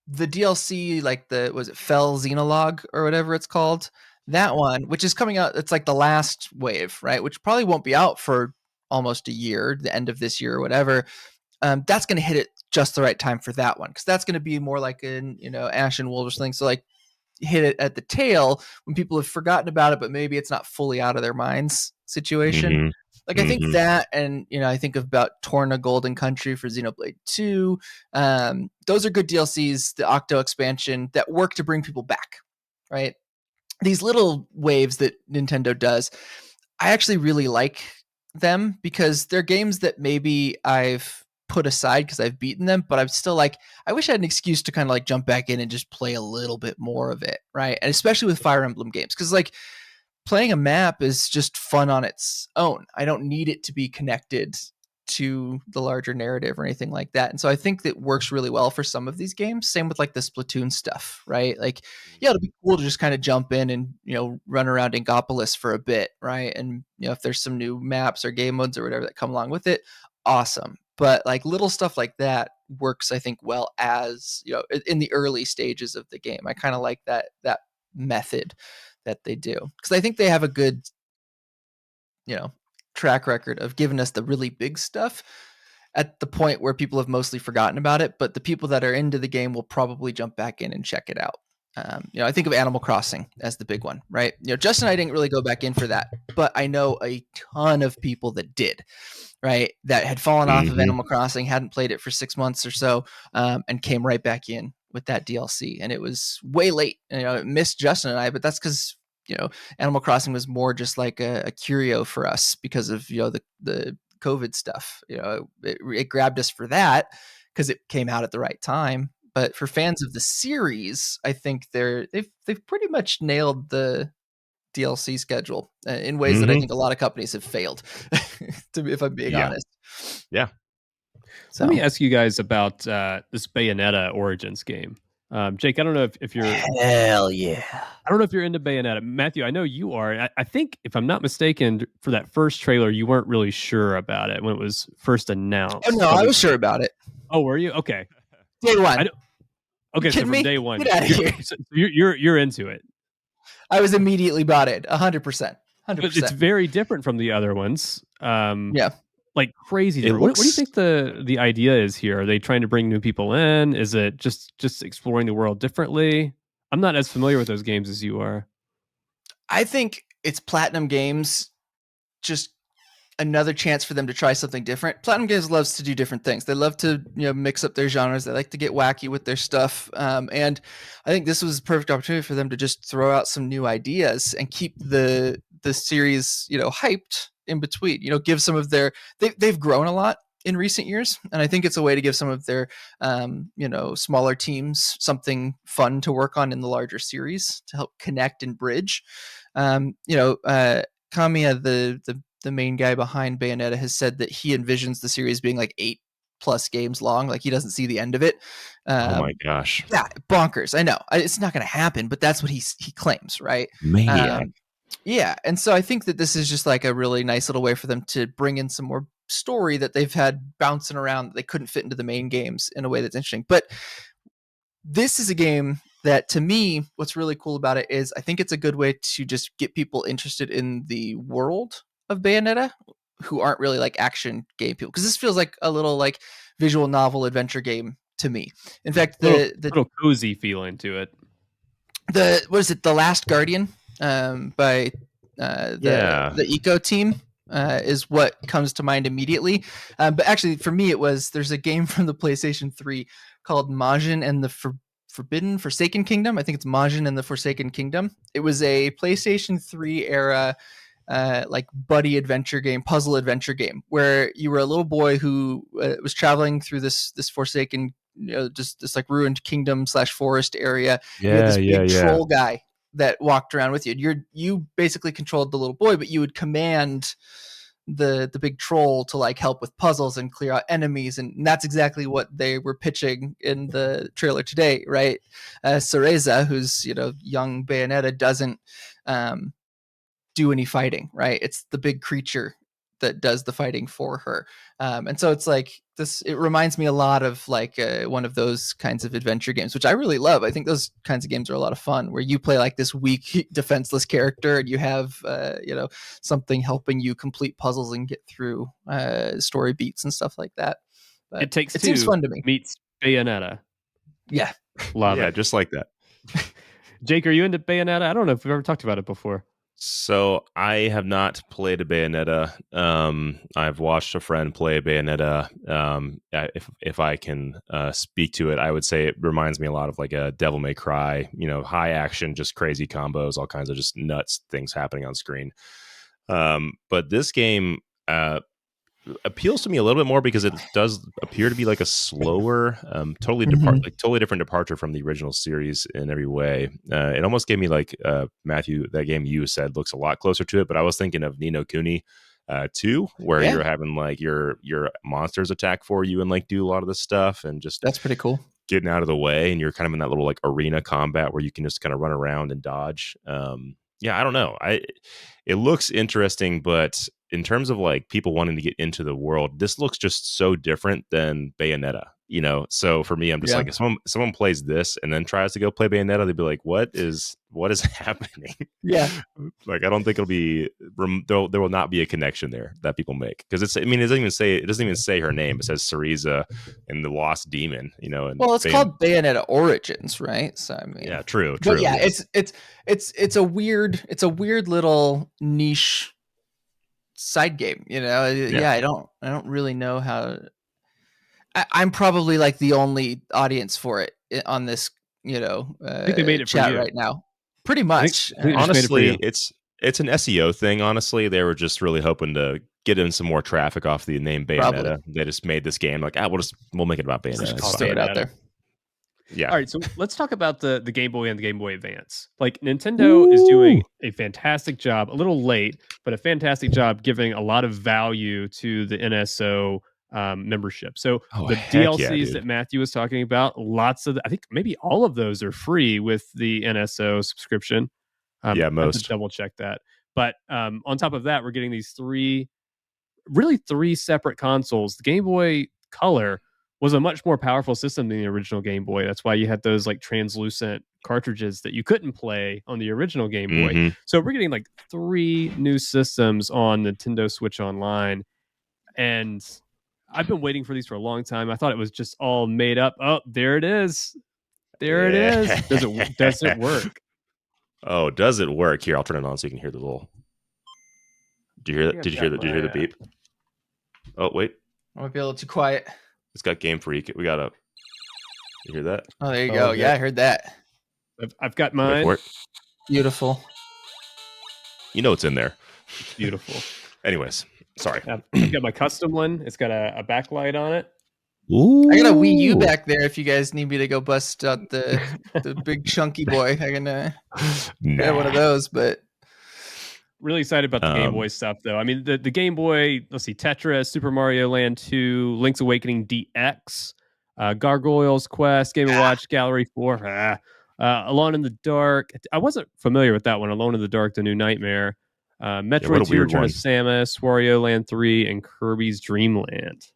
Speaker 2: The DLC, like was it Fell Xenologue or whatever it's called? That one, which is coming out, it's like the last wave, right? Which probably won't be out for almost a year, the end of this year or whatever. That's going to hit it just the right time for that one because that's going to be more like an Ashen Wolves thing. So like, hit it at the tail when people have forgotten about it, but maybe it's not fully out of their minds situation.
Speaker 3: Mhm.
Speaker 2: Like I think
Speaker 3: Mhm.
Speaker 2: that, and I think about Torna Golden Country for Xenoblade 2. Those are good DLCs, the Octo expansion that work to bring people back, right? These little waves that Nintendo does, I actually really like them because they're games that maybe I've put aside because I've beaten them, but I'm still like, I wish I had an excuse to kind of like jump back in and just play a little bit more of it, right? And especially with Fire Emblem games, because like playing a map is just fun on its own. I don't need it to be connected to the larger narrative or anything like that. And so I think that works really well for some of these games. Same with like the Splatoon stuff, right? Like, yeah, it'll be cool to just kind of jump in and, run around Ingopolis for a bit, right? And, if there's some new maps or game modes or whatever that come along with it, awesome. But like little stuff like that works, I think, well as, in the early stages of the game. I kind of like that method that they do because I think they have a good, track record of giving us the really big stuff at the point where people have mostly forgotten about it, but the people that are into the game will probably jump back in and check it out. I think of Animal Crossing as the big one, right? Justin and I didn't really go back in for that, but I know a ton of people that did, right? That had fallen off of
Speaker 3: Mhm.
Speaker 2: Animal Crossing, hadn't played it for 6 months or so, and came right back in with that DLC. And it was way late. It missed Justin and I, but that's because Animal Crossing was more just like a curio for us because of the COVID stuff. It grabbed us for that because it came out at the right time. But for fans of the series, I think they've pretty much nailed the DLC schedule in ways that I
Speaker 3: Mhm.
Speaker 2: think a lot of companies have failed. If I'm being
Speaker 3: Yeah.
Speaker 2: honest.
Speaker 3: Yeah.
Speaker 2: So
Speaker 1: Let me ask you guys about this Bayonetta Origins game. Jake, I don't know if you're
Speaker 2: hell yeah.
Speaker 1: I don't know if you're into Bayonetta. Matthew, I know you are. I think, if I'm not mistaken, for that first trailer, you weren't really sure about it when it was first announced.
Speaker 2: Oh no,
Speaker 1: but
Speaker 2: I was sure about it.
Speaker 1: Oh, were you? Okay.
Speaker 2: Day one.
Speaker 1: I don't- Okay, so
Speaker 2: kidding
Speaker 1: from
Speaker 2: me?
Speaker 1: day one,
Speaker 2: Get outta here.
Speaker 1: you're into it.
Speaker 2: I was immediately bought it. 100%.
Speaker 1: But it's
Speaker 2: 100%.
Speaker 1: very different from the other ones.
Speaker 2: Yeah.
Speaker 1: Like crazy.
Speaker 3: It
Speaker 1: different. What do you
Speaker 3: looks-
Speaker 1: think the idea is here? Are they trying to bring new people in? Is it just exploring the world differently? I'm not as familiar with those games as you are.
Speaker 2: I think it's Platinum Games, just another chance for them to try something different. Platinum Games loves to do different things. They love to mix up their genres. They like to get wacky with their stuff. And I think this was a perfect opportunity for them to just throw out some new ideas and keep the series hyped in between. Give some of their they've grown a lot in recent years, and I think it's a way to give some of their smaller teams something fun to work on in the larger series to help connect and bridge. Kamiya, the main guy behind Bayonetta, has said that he envisions the series being like 8+ games long. Like he doesn't see the end of it.
Speaker 3: Oh my gosh.
Speaker 2: Yeah, bonkers. I know it's not going to happen, but that's what he claims, right?
Speaker 3: Maniac.
Speaker 2: Yeah, and so I think that this is just like a really nice little way for them to bring in some more story that they've had bouncing around that they couldn't fit into the main games in a way that's interesting. But this is a game that, to me, what's really cool about it is I think it's a good way to just get people interested in the world of Bayonetta who aren't really like action game people, because this feels like a little like visual novel adventure game to me. In fact, the
Speaker 1: little cozy feeling to it.
Speaker 2: what is it, The Last Guardian by the Eco team is what comes to mind immediately. But actually, for me, there's a game from the PlayStation 3 called Majin and the Forsaken Kingdom. I think it's Majin and the Forsaken Kingdom. It was a PlayStation 3 era like buddy adventure game, puzzle adventure game, where you were a little boy who was traveling through this forsaken, just this like ruined kingdom / forest area. You had this big troll guy that walked around with you. You basically controlled the little boy, but you would command the big troll to like help with puzzles and clear out enemies, and that's exactly what they were pitching in the trailer today, right? Cereza, who's young Bayonetta, doesn't do any fighting, right? It's the big creature that does the fighting for her. And so it's like this, it reminds me a lot of like one of those kinds of adventure games, which I really love. I think those kinds of games are a lot of fun, where you play like this weak, defenseless character, and you have something helping you complete puzzles and get through story beats and stuff like that. But
Speaker 1: It Takes
Speaker 2: it
Speaker 1: Two
Speaker 2: seems fun to me.
Speaker 1: meets Bayonetta.
Speaker 2: Yeah.
Speaker 1: Love
Speaker 3: Yeah,
Speaker 1: it.
Speaker 3: just like that.
Speaker 1: Jake, are you into Bayonetta? I don't know if we've ever talked about it before.
Speaker 3: So I have not played a Bayonetta. I've watched a friend play Bayonetta. If I can speak to it, I would say it reminds me a lot of like a Devil May Cry. High action, just crazy combos, all kinds of just nuts things happening on screen. But this game appeals to me a little bit more because it does appear to be like a slower, totally different departure from the original series in every way. It almost gave me like Matthew, that game you said looks a lot closer to it, but I was thinking of Ni no Kuni 2, where you're having like your monsters attack for you and like do a lot of this stuff and just
Speaker 2: That's pretty cool.
Speaker 3: Getting out of the way, and you're kind of in that little like arena combat where you can just kind of run around and dodge. I don't know. It looks interesting, but in terms of like people wanting to get into the world, this looks just so different than Bayonetta, So for me, I'm just like, if someone plays this and then tries to go play Bayonetta, they'd be like, what is happening?
Speaker 2: Yeah.
Speaker 3: Like, I don't think it'll be, there will not be a connection there that people make. Cause it doesn't even say her name. It says Cereza and the Lost Demon, and
Speaker 2: it's called Bayonetta Origins, right? So I mean,
Speaker 3: yeah, true.
Speaker 2: But yeah,
Speaker 3: yes.
Speaker 2: it's a weird little niche side game, I don't really know how. I'm probably like the only audience for it on this
Speaker 1: I think they made it
Speaker 2: chat
Speaker 1: for you
Speaker 2: right now, pretty much.
Speaker 1: I think
Speaker 3: honestly, it's an SEO thing. Honestly, they were just really hoping to get in some more traffic off the name Bayonetta. Probably. They just made this game like, we'll make it about Bayonetta.
Speaker 2: Just throw it out there.
Speaker 3: Yeah.
Speaker 1: All right, so let's talk about the Game Boy and the Game Boy Advance. Like, Nintendo is doing a fantastic job, a little late, but a fantastic job giving a lot of value to the NSO membership. So the DLCs that Matthew was talking about, lots of, I think maybe all of those are free with the NSO subscription.
Speaker 3: Most.
Speaker 1: I have to double check that. But on top of that, we're getting these three separate consoles. The Game Boy Color was a much more powerful system than the original Game Boy. That's why you had those like translucent cartridges that you couldn't play on the original Game Boy.
Speaker 3: Mm-hmm.
Speaker 1: So we're getting like 3 new systems on Nintendo Switch Online. And I've been waiting for these for a long time. I thought it was just all made up. Oh, there it is. It is. Does it work?
Speaker 3: Oh, does it work? Here, I'll turn it on so you can hear the little. Did you hear that? Did you hear the beep? Oh, wait.
Speaker 2: I might be a little too quiet.
Speaker 3: It's got Game Freak. You hear that?
Speaker 2: Oh, there you go. Yeah, I heard that.
Speaker 1: I've got mine.
Speaker 2: Beautiful.
Speaker 3: You know it's in there.
Speaker 1: Beautiful.
Speaker 3: Anyways, sorry.
Speaker 1: I've got my custom one. It's got a backlight on it.
Speaker 3: Ooh.
Speaker 2: I got a Wii U back there if you guys need me to go bust out the big chunky boy. I can get one of those, but
Speaker 1: really excited about the Game Boy stuff, though. I mean, the Game Boy, let's see, Tetris, Super Mario Land 2, Link's Awakening DX, Gargoyles Quest, Game & Watch, Gallery 4, Alone in the Dark. I wasn't familiar with that one, Alone in the Dark, The New Nightmare, Metroid 2, Return of Samus, Wario Land 3, and Kirby's Dream Land.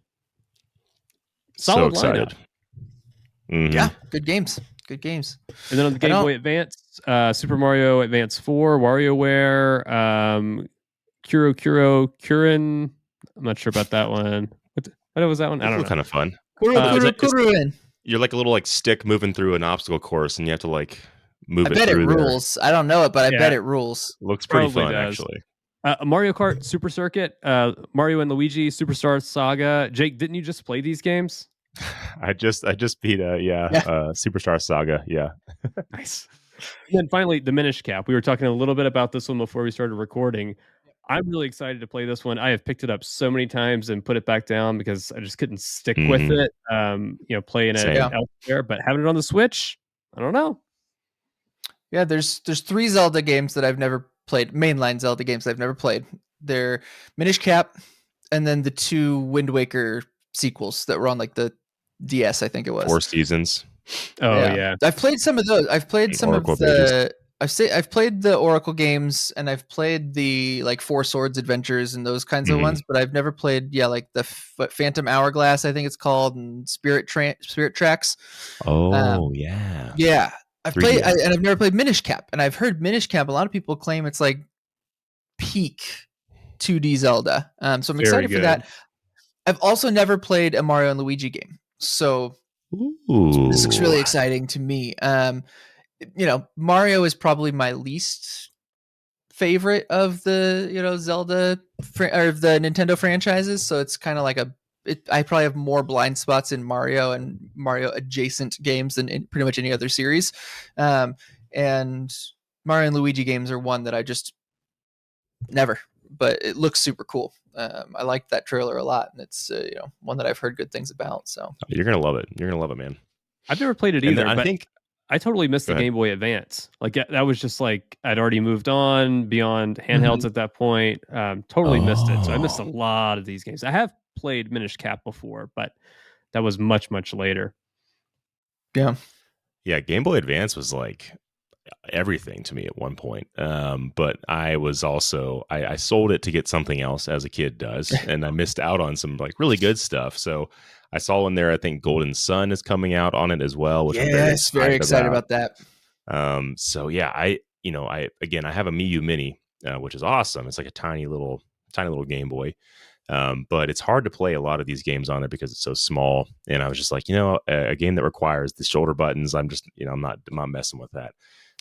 Speaker 1: Solid
Speaker 3: so excited.
Speaker 2: Mm-hmm. Yeah, good games. Good games.
Speaker 1: And then on the Game Boy Advance, Super Mario Advance 4, WarioWare, Kurin. I'm not sure about that one. What was that one? I don't know.
Speaker 3: Kind of fun. You're like a little like stick moving through an obstacle course, and you have to like move it through.
Speaker 2: I bet it rules. I don't know it, but I bet it rules.
Speaker 3: Looks pretty fun, actually.
Speaker 1: Mario Kart Super Circuit, Mario and Luigi Superstar Saga. Jake, didn't you just play these games?
Speaker 3: I just beat Superstar Saga. Yeah.
Speaker 1: Nice. And then finally, the Minish Cap. We were talking a little bit about this one before we started recording. I'm really excited to play this one. I have picked it up so many times and put it back down because I just couldn't stick with it. Playing it elsewhere, but having it on the Switch, I don't know.
Speaker 2: Yeah, there's 3 Zelda games that I've never played, mainline Zelda games that I've never played. They're Minish Cap, and then the 2 Wind Waker sequels that were on like the DS, I think it was.
Speaker 3: 4 Seasons.
Speaker 1: Oh yeah.
Speaker 2: I've played some of those. I've played some Oracle of the. I've played the Oracle games, and I've played the like 4 Swords Adventures and those kinds of ones, but I've never played like the Phantom Hourglass, I think it's called, and Spirit Tracks.
Speaker 3: Oh yeah.
Speaker 2: Yeah. I've played, and I've never played Minish Cap, and I've heard Minish Cap. A lot of people claim it's like peak 2D Zelda. So I'm excited for that. I've also never played a Mario and Luigi game, so this looks really exciting to me. Mario is probably my least favorite of the Zelda or the Nintendo franchises. So it's kind of like I probably have more blind spots in Mario and Mario adjacent games than in pretty much any other series. And Mario and Luigi games are one that I just never, but it looks super cool. I liked that trailer a lot, and it's one that I've heard good things about. So
Speaker 3: you're gonna love it. You're gonna love it, man.
Speaker 1: I've never played it either.
Speaker 3: I
Speaker 1: but
Speaker 3: think
Speaker 1: I totally missed the Game Boy Advance. Like that was just like I'd already moved on beyond handhelds at that point. Totally missed it. So I missed a lot of these games. I have played Minish Cap before, but that was much, much later.
Speaker 2: Yeah.
Speaker 3: Yeah, Game Boy Advance was like everything to me at one point. But I was also I sold it to get something else, as a kid does, and I missed out on some like really good stuff. So I saw in there, I think Golden Sun is coming out on it as well, which I'm
Speaker 2: very excited about that.
Speaker 3: So yeah, I have a Mii U Mini, which is awesome. It's like a tiny little Game Boy. But it's hard to play a lot of these games on it because it's so small. And I was just like, a game that requires the shoulder buttons, I'm just, I'm not messing with that.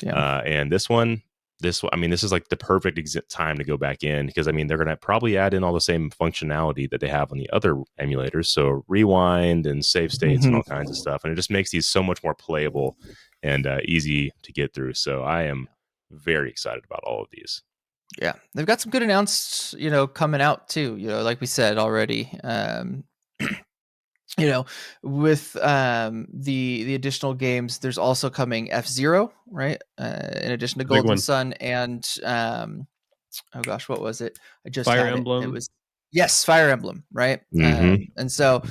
Speaker 2: Yeah.
Speaker 3: And this one, I mean, this is like the perfect time to go back in because, I mean, they're going to probably add in all the same functionality that they have on the other emulators. So rewind and save states and all kinds of stuff. And it just makes these so much more playable and easy to get through. So I am very excited about all of these.
Speaker 2: Yeah, they've got some good announced, coming out too. Like we said already. With the additional games, there's also coming F-Zero, right? In addition to Golden Sun and oh gosh, what was it? I just
Speaker 1: Fire
Speaker 2: had
Speaker 1: Emblem.
Speaker 2: It was Fire Emblem, right? And so,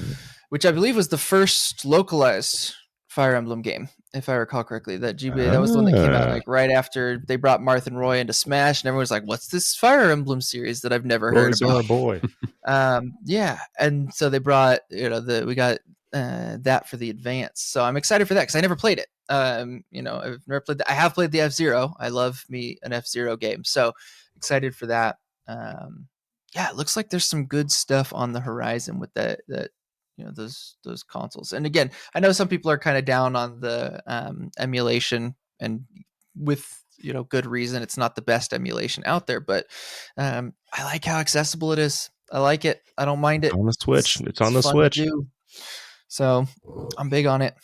Speaker 2: which I believe was the first localized Fire Emblem game, if I recall correctly. That GBA, that was the one that came out like right after they brought Marth and Roy into Smash, and everyone was like, "What's this Fire Emblem series that I've never heard about?"
Speaker 3: Our boy.
Speaker 2: Yeah, and so they brought we got that for the Advance. So I'm excited for that because I never played it. I've never played that. I have played the F-Zero. I love me an F-Zero game, so excited for that. Yeah, it looks like there's some good stuff on the horizon with that those consoles. And again, I know some people are kind of down on the emulation, and with good reason. It's not the best emulation out there, but I like how accessible it is. I like it. I don't mind it.
Speaker 3: On the Switch. It's on the Switch.
Speaker 2: So I'm big on it.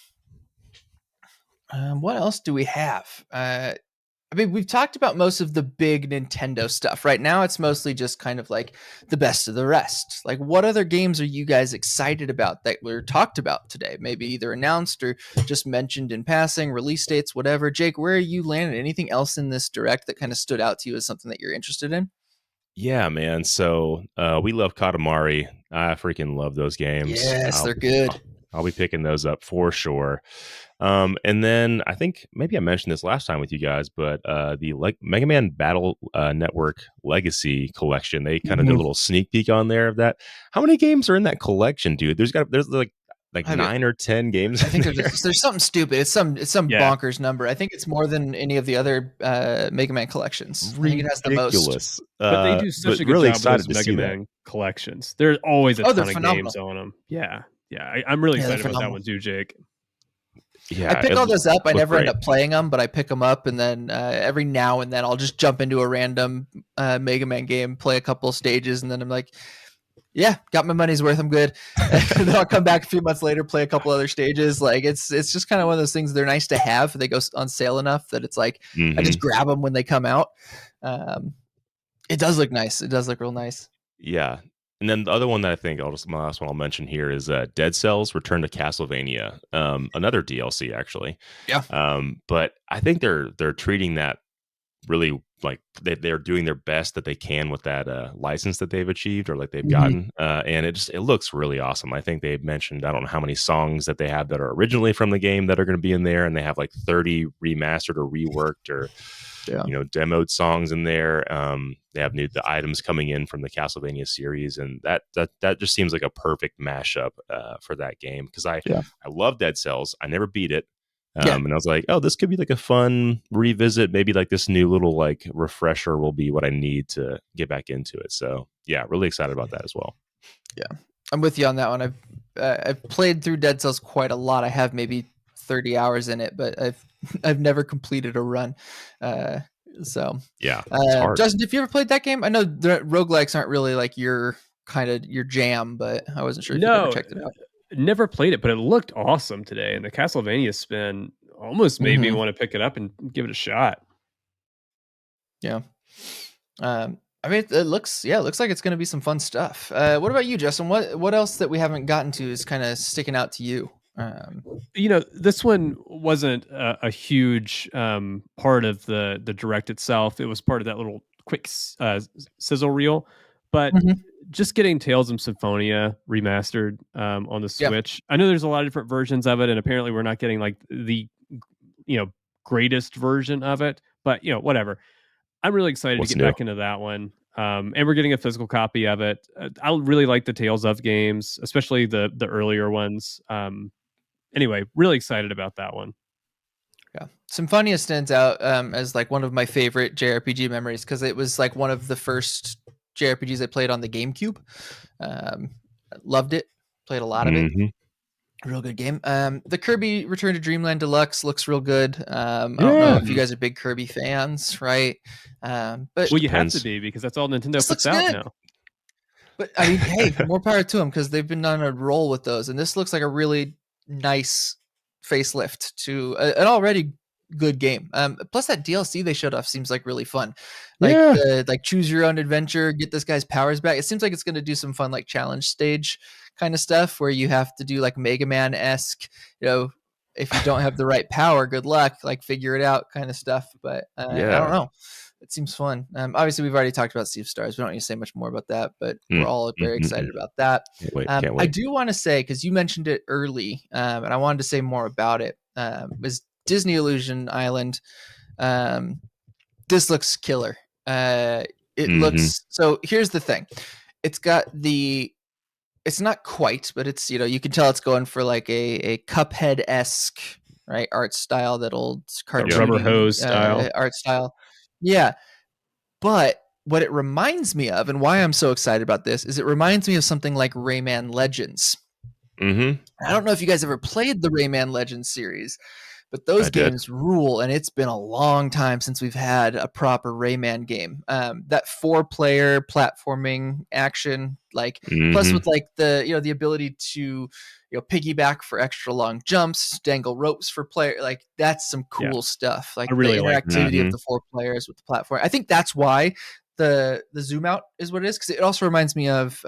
Speaker 2: What else do we have? I mean, we've talked about most of the big Nintendo stuff. Right now, it's mostly just kind of like the best of the rest. Like, what other games are you guys excited about that were talked about today? Maybe either announced or just mentioned in passing, release dates, whatever. Jake, where are you landing? Anything else in this direct that kind of stood out to you as something that you're interested in?
Speaker 3: Yeah, man. So we love Katamari. I freaking love those games.
Speaker 2: Yes, they're good.
Speaker 3: I'll be picking those up for sure. And then I think maybe I mentioned this last time with you guys, but the Mega Man Battle Network Legacy Collection, they kind of did a little sneak peek on there of that. How many games are in that collection, dude? There's like 9 or 10 games.
Speaker 2: I think there's something stupid. It's some bonkers number. I think it's more than any of the other Mega Man collections. I think it has the most.
Speaker 1: But they do such a good
Speaker 3: really
Speaker 1: job
Speaker 3: excited
Speaker 1: with those
Speaker 3: to
Speaker 1: Mega
Speaker 3: see
Speaker 1: Man
Speaker 3: that.
Speaker 1: collections. There's always a ton of
Speaker 2: phenomenal.
Speaker 1: games on them. Yeah. I'm really excited about that one too, Jake.
Speaker 3: Yeah,
Speaker 2: I pick all those up. I never
Speaker 3: great.
Speaker 2: end up playing them, but I pick them up, and then every now and then I'll just jump into a random Mega Man game, play a couple of stages, and then I'm like, yeah, got my money's worth. I'm good. And then I'll come back a few months later, play a couple other stages. Like it's just kind of one of those things. They're nice to have. They go on sale enough that it's like I just grab them when they come out. It does look nice. It does look real nice.
Speaker 3: Yeah. And then the other one that I think my last one I'll mention here is Dead Cells Return to Castlevania, another DLC actually.
Speaker 2: Yeah.
Speaker 3: But I think they're treating that really like they're doing their best that they can with that license that they've achieved or like they've gotten, and it looks really awesome. I think they've mentioned I don't know how many songs that they have that are originally from the game that are going to be in there, and they have like 30 remastered or reworked or demoed songs in there. They have the items coming in from the Castlevania series, and that just seems like a perfect mashup for that game because I love Dead Cells. I never beat it. And I was like, oh, this could be like a fun revisit. Maybe like this new little like refresher will be what I need to get back into it. So yeah, really excited about that as well.
Speaker 2: Yeah, I'm with you on that one. I've played through Dead Cells quite a lot. I have maybe 30 hours in it, but I've never completed a run. So
Speaker 3: Yeah, it's hard.
Speaker 2: Justin, have you ever played that game? I know the roguelikes aren't really like your jam, but I wasn't sure if you'd ever
Speaker 1: No,
Speaker 2: checked it out.
Speaker 1: never played it, but it looked awesome today. And the Castlevania spin almost made me
Speaker 2: Mhm.
Speaker 1: want to pick it up and give it a shot.
Speaker 2: Yeah. I mean, it looks like it's going to be some fun stuff. What about you, Justin? What else that we haven't gotten to is kind of sticking out to you?
Speaker 1: This one wasn't a huge part of the direct itself. It was part of that little quick sizzle reel, but
Speaker 2: Mhm.
Speaker 1: just getting Tales of Symphonia remastered on the
Speaker 2: Yeah.
Speaker 1: Switch. I know there's a lot of different versions of it, and apparently we're not getting like the greatest version of it, but whatever. I'm really excited
Speaker 3: What's
Speaker 1: to get
Speaker 3: new?
Speaker 1: back into that one. And we're getting a physical copy of it. I really like the Tales of games, especially the earlier ones. Anyway, really excited about that one.
Speaker 2: Yeah, Symphonia stands out as like one of my favorite JRPG memories because it was like one of the first JRPGs I played on the GameCube. Loved it. Played a lot of it.
Speaker 3: Mhm.
Speaker 2: Real good game. The Kirby Return to Dreamland Deluxe looks real good. I don't know if you guys are big Kirby fans, right? But
Speaker 1: Well, you have
Speaker 3: Depends.
Speaker 1: to be because that's all Nintendo
Speaker 2: this
Speaker 1: puts
Speaker 2: looks
Speaker 1: out
Speaker 2: good.
Speaker 1: now.
Speaker 2: But I mean, hey, more power to them because they've been on a roll with those, and this looks like a really nice facelift to an already good game. Plus that DLC they showed off seems like really fun. Like
Speaker 1: Yeah.
Speaker 2: like choose your own adventure, get this guy's powers back. It seems like it's going to do some fun like challenge stage kind of stuff where you have to do like Mega Man-esque, if you don't have the right power, good luck, like figure it out kind of stuff. But I don't know. It seems fun. Obviously, we've already talked about Sea of Stars. We don't need to say much more about that, but we're all very excited about that.
Speaker 3: Can't wait.
Speaker 2: I do want to say, because you mentioned it early, and I wanted to say more about it, was Disney Illusion Island. This looks killer. It looks, so here's the thing. It's got it's not quite, but it's, you can tell it's going for like a Cuphead-esque, right, art style, that old cartoon
Speaker 1: rubber hose style.
Speaker 2: art style. Yeah. But what it reminds me of, and why I'm so excited about this, is it reminds me of something like Rayman Legends.
Speaker 3: Mm-hmm.
Speaker 2: I don't know if you guys ever played the Rayman Legends series, but those
Speaker 3: I did.
Speaker 2: games rule, and it's been a long time since we've had a proper Rayman game. That 4-player platforming action, like plus with like the the ability to piggyback for extra long jumps, dangle ropes for player, like that's some cool stuff. Like
Speaker 1: I really
Speaker 2: the
Speaker 1: like
Speaker 2: interactivity of the 4 players with the platform. I think that's why the zoom out is what it is, because it also reminds me of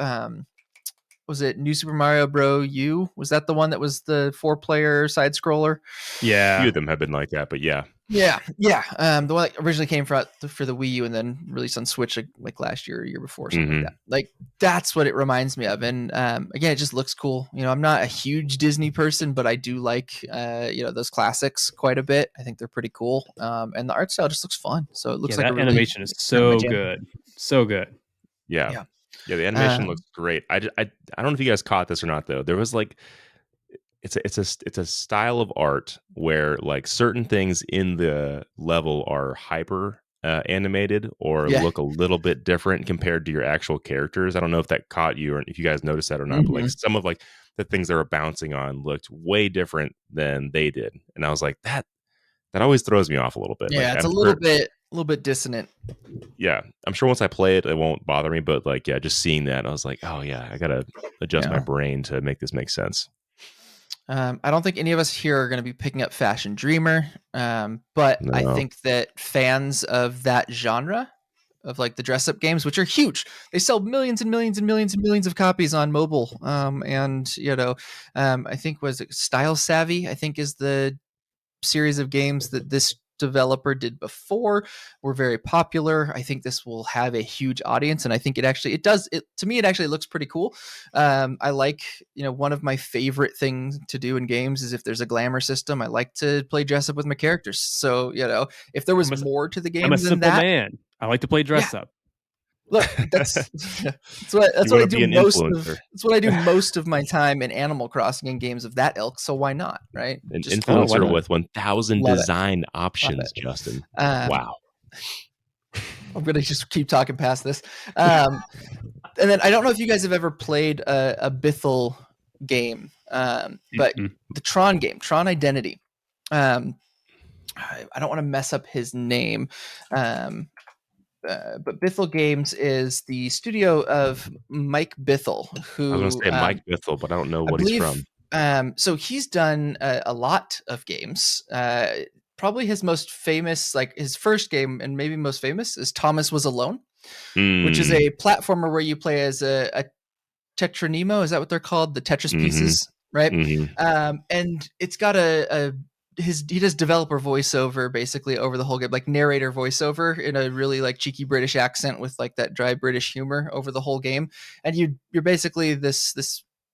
Speaker 2: was it New Super Mario Bros. U? Was that the one that was the 4-player side scroller?
Speaker 3: A
Speaker 1: Yeah.
Speaker 3: few of them have been like that, but yeah.
Speaker 2: Yeah. The one that originally came for the Wii U and then released on Switch like last year or year before, something like that. Like that's what it reminds me of. And again, it just looks cool. I'm not a huge Disney person, but I do like those classics quite a bit. I think they're pretty cool. And the art style just looks fun. So it looks like
Speaker 1: that
Speaker 2: a really,
Speaker 1: animation is so good. So good.
Speaker 3: Yeah. The animation looks great. I don't know if you guys caught this or not though. There was like it's a style of art where like certain things in the level are hyper animated or look a little bit different compared to your actual characters. I don't know if that caught you or if you guys noticed that or not, but like some of like the things they were bouncing on looked way different than they did. And I was like, that always throws me off a little bit.
Speaker 2: Yeah,
Speaker 3: like,
Speaker 2: it's a little bit dissonant.
Speaker 3: Yeah, I'm sure once I play it, it won't bother me. But like, yeah, just seeing that, I was like, oh yeah, I gotta adjust my brain to make this make sense.
Speaker 2: I don't think any of us here are going to be picking up Fashion Dreamer, but I think that fans of that genre, of like the dress-up games, which are huge, they sell millions and millions and millions and millions of copies on mobile. And I think was it Style Savvy, I think is the series of games that this developer did before, were very popular. I think this will have a huge audience, and I think it actually to me it actually looks pretty cool. I like, one of my favorite things to do in games is if there's a glamour system, I like to play dress up with my characters. So if there was more to the game,
Speaker 1: I'm a
Speaker 2: than
Speaker 1: simple
Speaker 2: that,
Speaker 1: man. I like to play dress up.
Speaker 2: Look, that's what I do most of. That's what I do most of my time in Animal Crossing and games of that ilk. So why not, right?
Speaker 3: An influencer with 1,000 design options, Justin. Wow.
Speaker 2: I'm gonna just keep talking past this. And then I don't know if you guys have ever played a Bithell game, but the Tron game, Tron Identity. I don't want to mess up his name. But Bithell Games is the studio of Mike Bithell,
Speaker 3: I was going to
Speaker 2: who
Speaker 3: say Mike Bithell, but I don't know
Speaker 2: I
Speaker 3: what he's
Speaker 2: believe.
Speaker 3: from.
Speaker 2: So he's done a lot of games. Probably his most famous, like his first game and maybe most famous, is Thomas Was Alone, which is a platformer where you play as a Tetranemo. Is that what they're called? The Tetris pieces, right? And it's got he does developer voiceover basically over the whole game, like narrator voiceover in a really like cheeky British accent with like that dry British humor over the whole game. And you're basically this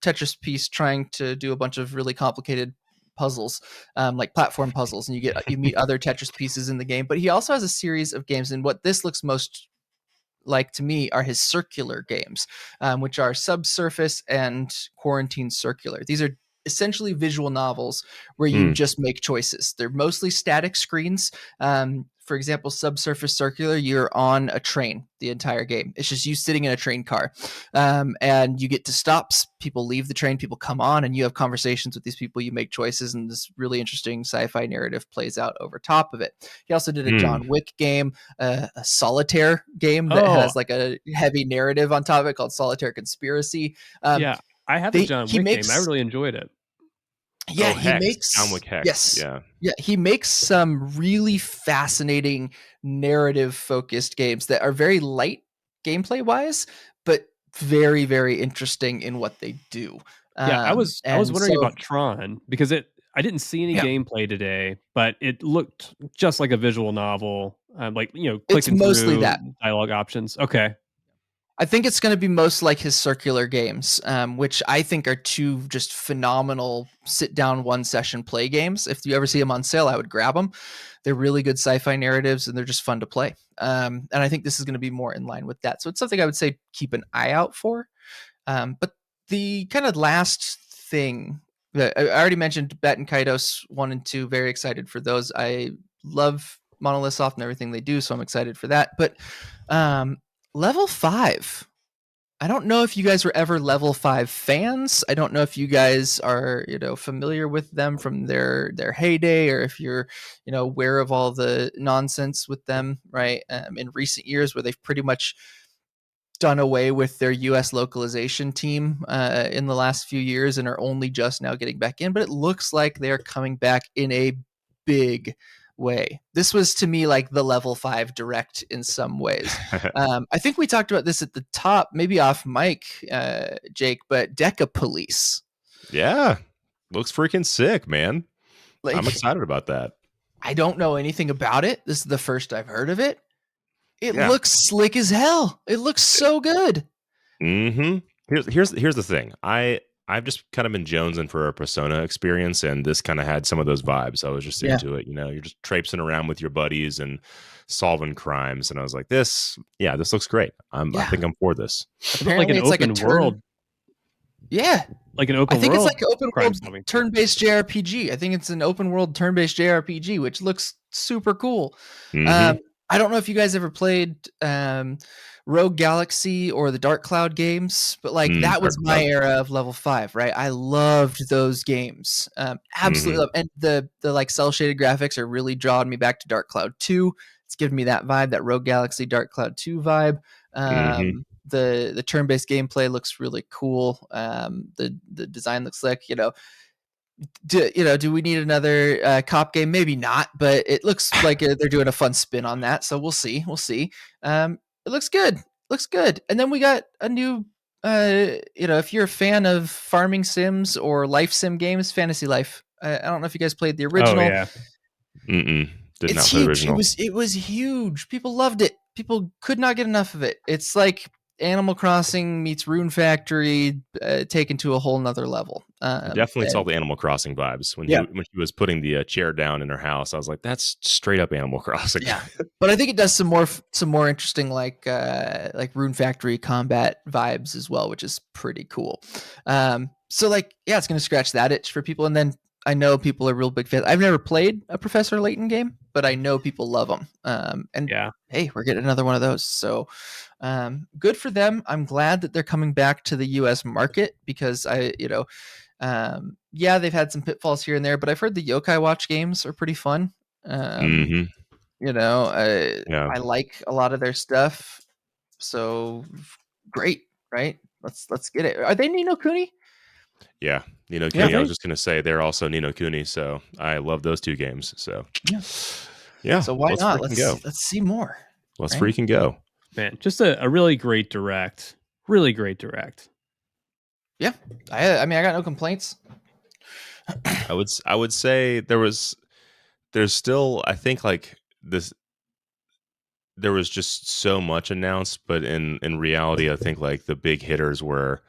Speaker 2: Tetris piece trying to do a bunch of really complicated puzzles, like platform puzzles, and you meet other Tetris pieces in the game. But he also has a series of games, and what this looks most like to me are his circular games, which are Subsurface and Quarantine Circular. These are essentially visual novels where you just make choices. They're mostly static screens. For example, Subsurface Circular, you're on a train the entire game. It's just you sitting in a train car, and you get to stops. People leave the train, people come on, and you have conversations with these people. You make choices, and this really interesting sci-fi narrative plays out over top of it. He also did a John Wick game, a solitaire game that has like a heavy narrative on top of it called Solitaire Conspiracy.
Speaker 1: Yeah, I have the John Wick game. I really enjoyed it.
Speaker 2: Yeah, he
Speaker 3: Hex.
Speaker 2: makes
Speaker 3: John Wick Hex.
Speaker 2: Yes,
Speaker 3: yeah,
Speaker 2: he makes some really fascinating narrative-focused games that are very light gameplay wise, but very, very interesting in what they do.
Speaker 1: Yeah, I was wondering about Tron because I didn't see any gameplay today, but it looked just like a visual novel, like clicking
Speaker 2: mostly
Speaker 1: through
Speaker 2: that.
Speaker 1: dialogue options. Okay.
Speaker 2: I think it's going to be most like his circular games, which I think are two just phenomenal sit-down one-session play games. If you ever see them on sale, I would grab them. They're really good sci-fi narratives, and they're just fun to play. And I think this is going to be more in line with that. So it's something I would say keep an eye out for. But the kind of last thing that I already mentioned, Bet and Kaitos 1 and 2, very excited for those. I love Monolith Soft and everything they do, so I'm excited for that. But Level 5. I don't know if you guys were ever Level 5 fans. I don't know if you guys are, familiar with them from their heyday, or if you're, aware of all the nonsense with them, right? In recent years, where they've pretty much done away with their US localization team in the last few years and are only just now getting back in. But it looks like they're coming back in a big way. This was to me like the Level 5 Direct in some ways. I think we talked about this at the top, maybe off mic, Jake, but Deca Police.
Speaker 3: Yeah, looks freaking sick, man. Like, I'm excited about that.
Speaker 2: I don't know anything about it. This is the first I've heard of it. It looks slick as hell. It looks so good.
Speaker 3: Here's the thing. I've just kind of been jonesing for a Persona experience, and this kind of had some of those vibes. I was just into it. You're just traipsing around with your buddies and solving crimes, and I was like, this looks great. I think I'm for this.
Speaker 2: Apparently,
Speaker 1: it's like an open world.
Speaker 2: Yeah,
Speaker 1: like an open world.
Speaker 2: I think it's like an open world turn-based JRPG. I think it's an open world turn-based JRPG, which looks super cool. I don't know if you guys ever played Rogue Galaxy or the Dark Cloud games, but that was my era of Level 5, right? I loved those games. Absolutely love. And the like cel shaded graphics are really drawing me back to Dark Cloud 2. It's giving me that vibe, that Rogue Galaxy Dark Cloud 2 vibe. The turn-based gameplay looks really cool. The design looks like, do we need another cop game? Maybe not, but it looks like they're doing a fun spin on that. So we'll see. It looks good. And then we got a new, if you're a fan of farming sims or life sim games, Fantasy Life. I don't know if you guys played the original.
Speaker 1: Oh, yeah.
Speaker 2: It's huge. It was huge. People loved it. People could not get enough of it. It's like Animal Crossing meets Rune Factory taken to a whole nother level.
Speaker 3: Definitely saw the Animal Crossing vibes when she was putting the chair down in her house. I was like, that's straight up Animal Crossing.
Speaker 2: Yeah, but I think it does some more interesting like Rune Factory combat vibes as well, which is pretty cool. So it's going to scratch that itch for people, and then I know people are real big fans. I've never played a Professor Layton game, but I know people love them. Hey, we're getting another one of those. So good for them. I'm glad that they're coming back to the US market because Yeah, they've had some pitfalls here and there, but I've heard the Yokai Watch games are pretty fun.
Speaker 3: Hmm.
Speaker 2: You know,
Speaker 3: Yeah.
Speaker 2: I like a lot of their stuff. So great, right? Let's get it. Are they Nino Kuni?
Speaker 3: Yeah. Nino
Speaker 2: Yeah.
Speaker 3: Kuni. I was just going to say they're also Nino Kuni. So I love those two games. So
Speaker 2: Yeah.
Speaker 3: yeah,
Speaker 2: So why
Speaker 3: let's
Speaker 2: not?
Speaker 3: freaking go.
Speaker 2: Let's see more.
Speaker 3: Let's
Speaker 2: right?
Speaker 3: freaking go.
Speaker 1: Man, just a really great direct. Really great direct.
Speaker 2: Yeah. I mean, I got no complaints.
Speaker 3: I would say there's still, I think, like this, there was just so much announced, but in reality, I think like the big hitters were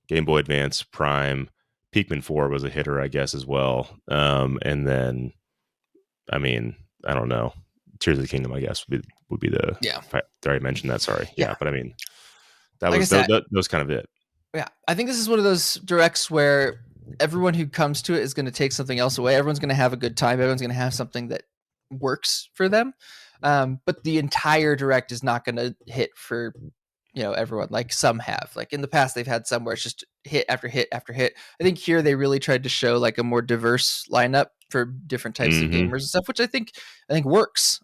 Speaker 3: Game Boy Advance, Prime, Pikmin 4 was a hitter, I guess, as well. And then, I mean, I don't know, Tears of the Kingdom, I guess, would be the,
Speaker 2: Yeah.
Speaker 3: if I already mentioned that, sorry. Yeah,
Speaker 2: Yeah.
Speaker 3: but I mean, that
Speaker 2: Like I
Speaker 3: was
Speaker 2: said,
Speaker 3: that was kind of it.
Speaker 2: Yeah, I think this is one of those directs where everyone who comes to it is going to take something else away. Everyone's going to have a good time. Everyone's going to have something that works for them. But the entire direct is not going to hit for everyone. Like some have. Like in the past, they've had some where it's just hit after hit after hit. I think here they really tried to show like a more diverse lineup for different types of gamers and stuff, which I think works.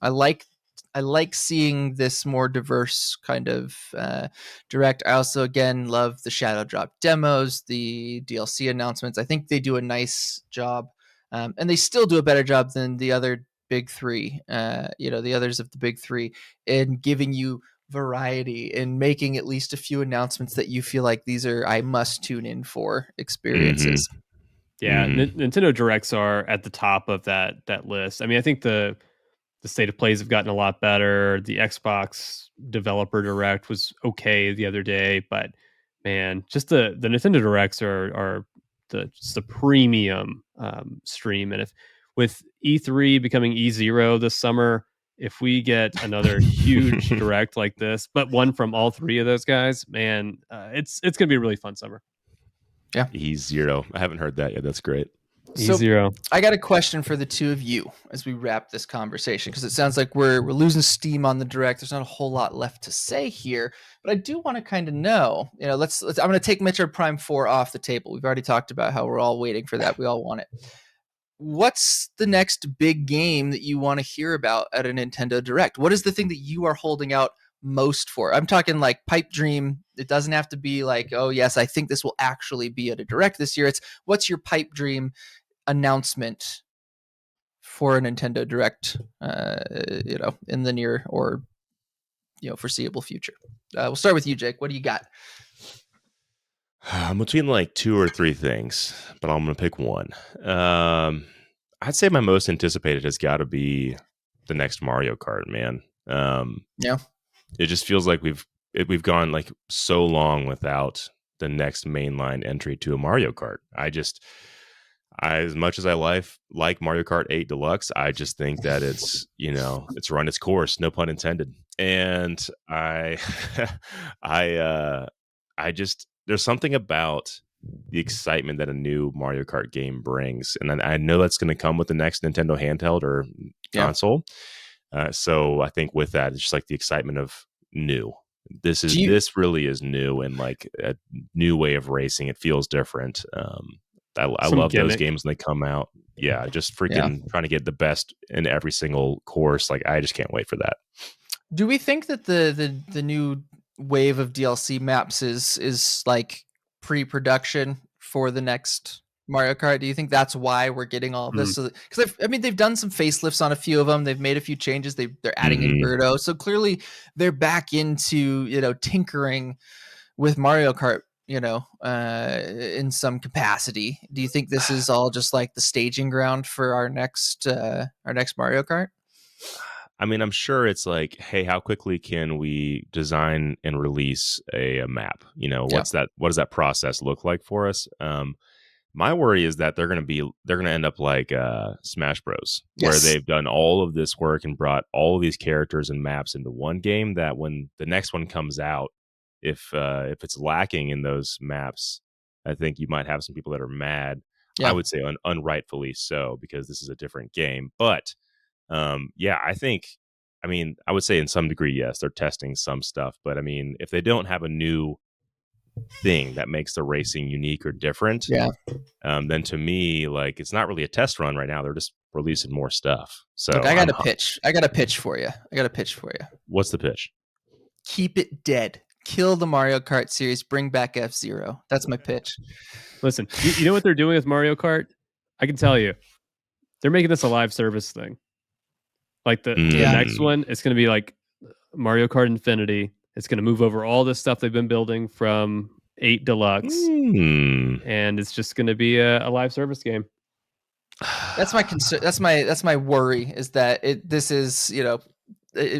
Speaker 2: I like seeing this more diverse kind of direct. I also, again, love the Shadow Drop demos, the DLC announcements. I think they do a nice job, and they still do a better job than the other big three. The others of the big three in giving you variety and making at least a few announcements that you feel like these are I must tune in for experiences.
Speaker 1: Yeah, Nintendo Directs are at the top of that list. I mean, I think the state of plays have gotten a lot better. The Xbox Developer Direct was okay the other day, but man, just the Nintendo Directs are just the premium stream. And if with E3 becoming E0 this summer, if we get another huge direct like this, but one from all three of those guys, man, it's gonna be a really fun summer.
Speaker 2: Yeah,
Speaker 3: E0. I haven't heard that yet. That's great.
Speaker 2: So
Speaker 1: E0.
Speaker 2: I got a question for the two of you as we wrap this conversation, because it sounds like we're losing steam on the direct. There's not a whole lot left to say here, but I do want to kind of know. Let's. I'm going to take Metroid Prime 4 off the table. We've already talked about how we're all waiting for that. We all want it. What's the next big game that you want to hear about at a Nintendo Direct? What is the thing that you are holding out most for? I'm talking like pipe dream. It doesn't have to be like, oh yes, I think this will actually be at a Direct this year. It's what's your pipe dream announcement for a Nintendo Direct, in the near or foreseeable future. We'll start with you, Jake. What do you got?
Speaker 3: I'm between like two or three things, but I'm going to pick one. I'd say my most anticipated has got to be the next Mario Kart, man.
Speaker 2: Yeah.
Speaker 3: It just feels like we've gone like so long without the next mainline entry to a Mario Kart. As much as I like Mario Kart 8 Deluxe, I just think that it's run its course, no pun intended. And I just there's something about the excitement that a new Mario Kart game brings, and I know that's going to come with the next Nintendo handheld or console. So I think with that, it's just like the excitement of new. This really is new and like a new way of racing. It feels different. I love those games when they come out. Yeah, just freaking trying to get the best in every single course. Like I just can't wait for that.
Speaker 2: Do we think that the new wave of DLC maps is like pre-production for the next Mario Kart? Do you think that's why we're getting all of this? Because they've done some facelifts on a few of them. They've made a few changes. They're adding in Birdo, so clearly they're back into tinkering with Mario Kart. In some capacity. Do you think this is all just like the staging ground for our next Mario Kart?
Speaker 3: I mean, I'm sure it's like, hey, how quickly can we design and release a map? What does that process look like for us? My worry is that they're going to end up like Smash Bros, where they've done all of this work and brought all of these characters and maps into one game, that when the next one comes out, if it's lacking in those maps, I think you might have some people that are mad. I would say unrightfully so, because this is a different game. But I would say in some degree, yes, they're testing some stuff. But I mean, if they don't have a new thing that makes the racing unique or different,
Speaker 2: Yeah.
Speaker 3: then to me, like, it's not really a test run right now. They're just releasing more stuff. So
Speaker 2: Look, I got a pitch. I got a pitch for you.
Speaker 3: What's the pitch?
Speaker 2: Keep it dead. Kill the Mario Kart series. Bring back F-Zero. That's my pitch.
Speaker 1: Listen, you know what they're doing with Mario Kart? I can tell you. They're making this a live service thing. Like the next one, it's going to be like Mario Kart Infinity. It's going to move over all this stuff they've been building from 8 Deluxe. And it's just going to be a live service game.
Speaker 2: That's my concern. That's my worry, is that this is,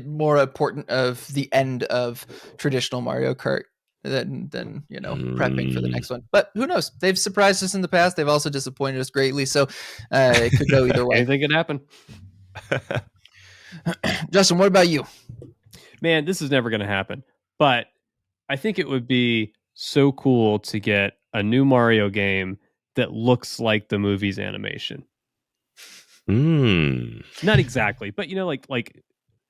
Speaker 2: more important of the end of traditional Mario Kart than prepping for the next one. But who knows? They've surprised us in the past. They've also disappointed us greatly. So it could go either way.
Speaker 1: Anything could happen.
Speaker 2: Justin, what about you?
Speaker 1: Man, this is never going to happen. But I think it would be so cool to get a new Mario game that looks like the movie's animation. Not exactly, but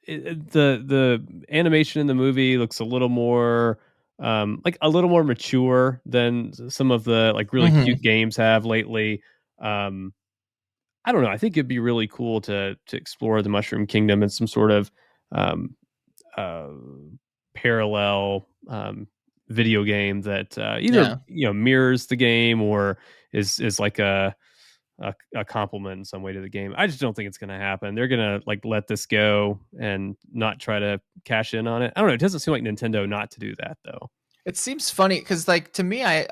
Speaker 1: the animation in the movie looks a little more a little more mature than some of the like really cute games have lately. I don't know. I think it'd be really cool to explore the Mushroom Kingdom in some sort of parallel video game that either mirrors the game or is like a compliment in some way to the game. I just don't think it's going to happen. They're going to like let this go and not try to cash in on it. I don't know. It doesn't seem like Nintendo not to do that though.
Speaker 2: It seems funny because, like, to me, I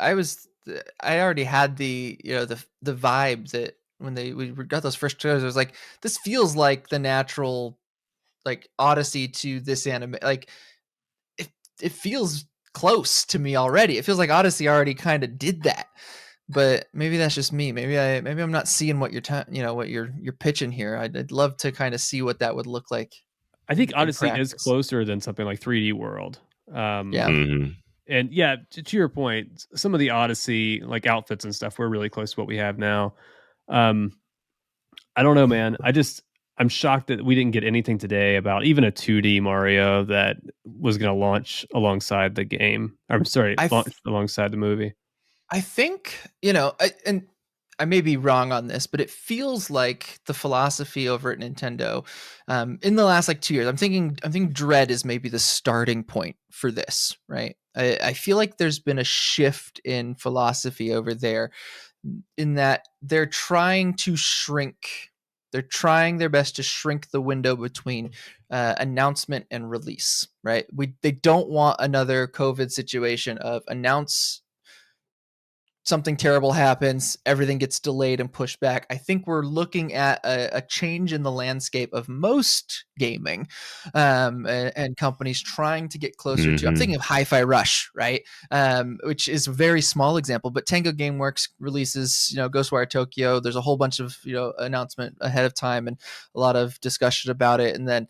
Speaker 2: already had the the vibe that when we got those first trailers, I was like, this feels like the natural like Odyssey to this anime. Like it feels close to me already. It feels like Odyssey already kind of did that. But maybe that's just me. Maybe I'm not seeing what you're pitching here. I'd love to kind of see what that would look like.
Speaker 1: I think Odyssey is closer than something like 3D World. And yeah, to your point, some of the Odyssey like outfits and stuff were really close to what we have now. I don't know, man. I'm shocked that we didn't get anything today about even a 2D Mario that was going to launch alongside the game. I'm sorry, launch alongside the movie.
Speaker 2: I think, and I may be wrong on this, but it feels like the philosophy over at Nintendo in the last like 2 years. I'm thinking Dread is maybe the starting point for this, right? I feel like there's been a shift in philosophy over there, in that they're trying to shrink. They're trying their best to shrink the window between announcement and release, right? They don't want another COVID situation of announce something terrible happens, everything gets delayed and pushed back. I think we're looking at a change in the landscape of most gaming and companies trying to get closer to. I'm thinking of Hi-Fi Rush, right? Which is a very small example, but Tango Gameworks releases, Ghostwire Tokyo. There's a whole bunch of, announcement ahead of time and a lot of discussion about it. And then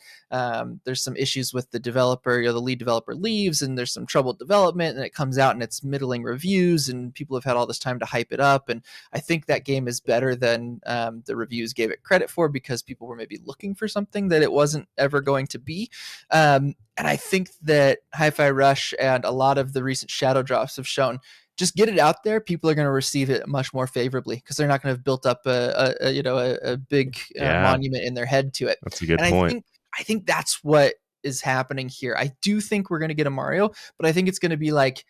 Speaker 2: there's some issues with the developer, the lead developer leaves and there's some troubled development and it comes out and it's middling reviews and people have had all this time to hype it up. And I think that game is better than the reviews gave it credit for, because people were maybe looking for something that it wasn't ever going to be. And I think that Hi-Fi Rush and a lot of the recent shadow drops have shown, just get it out there, people are going to receive it much more favorably because they're not going to have built up a big monument in their head to it.
Speaker 3: That's a good point.
Speaker 2: I think that's what is happening here. I do think we're going to get a Mario, but I think it's going to be like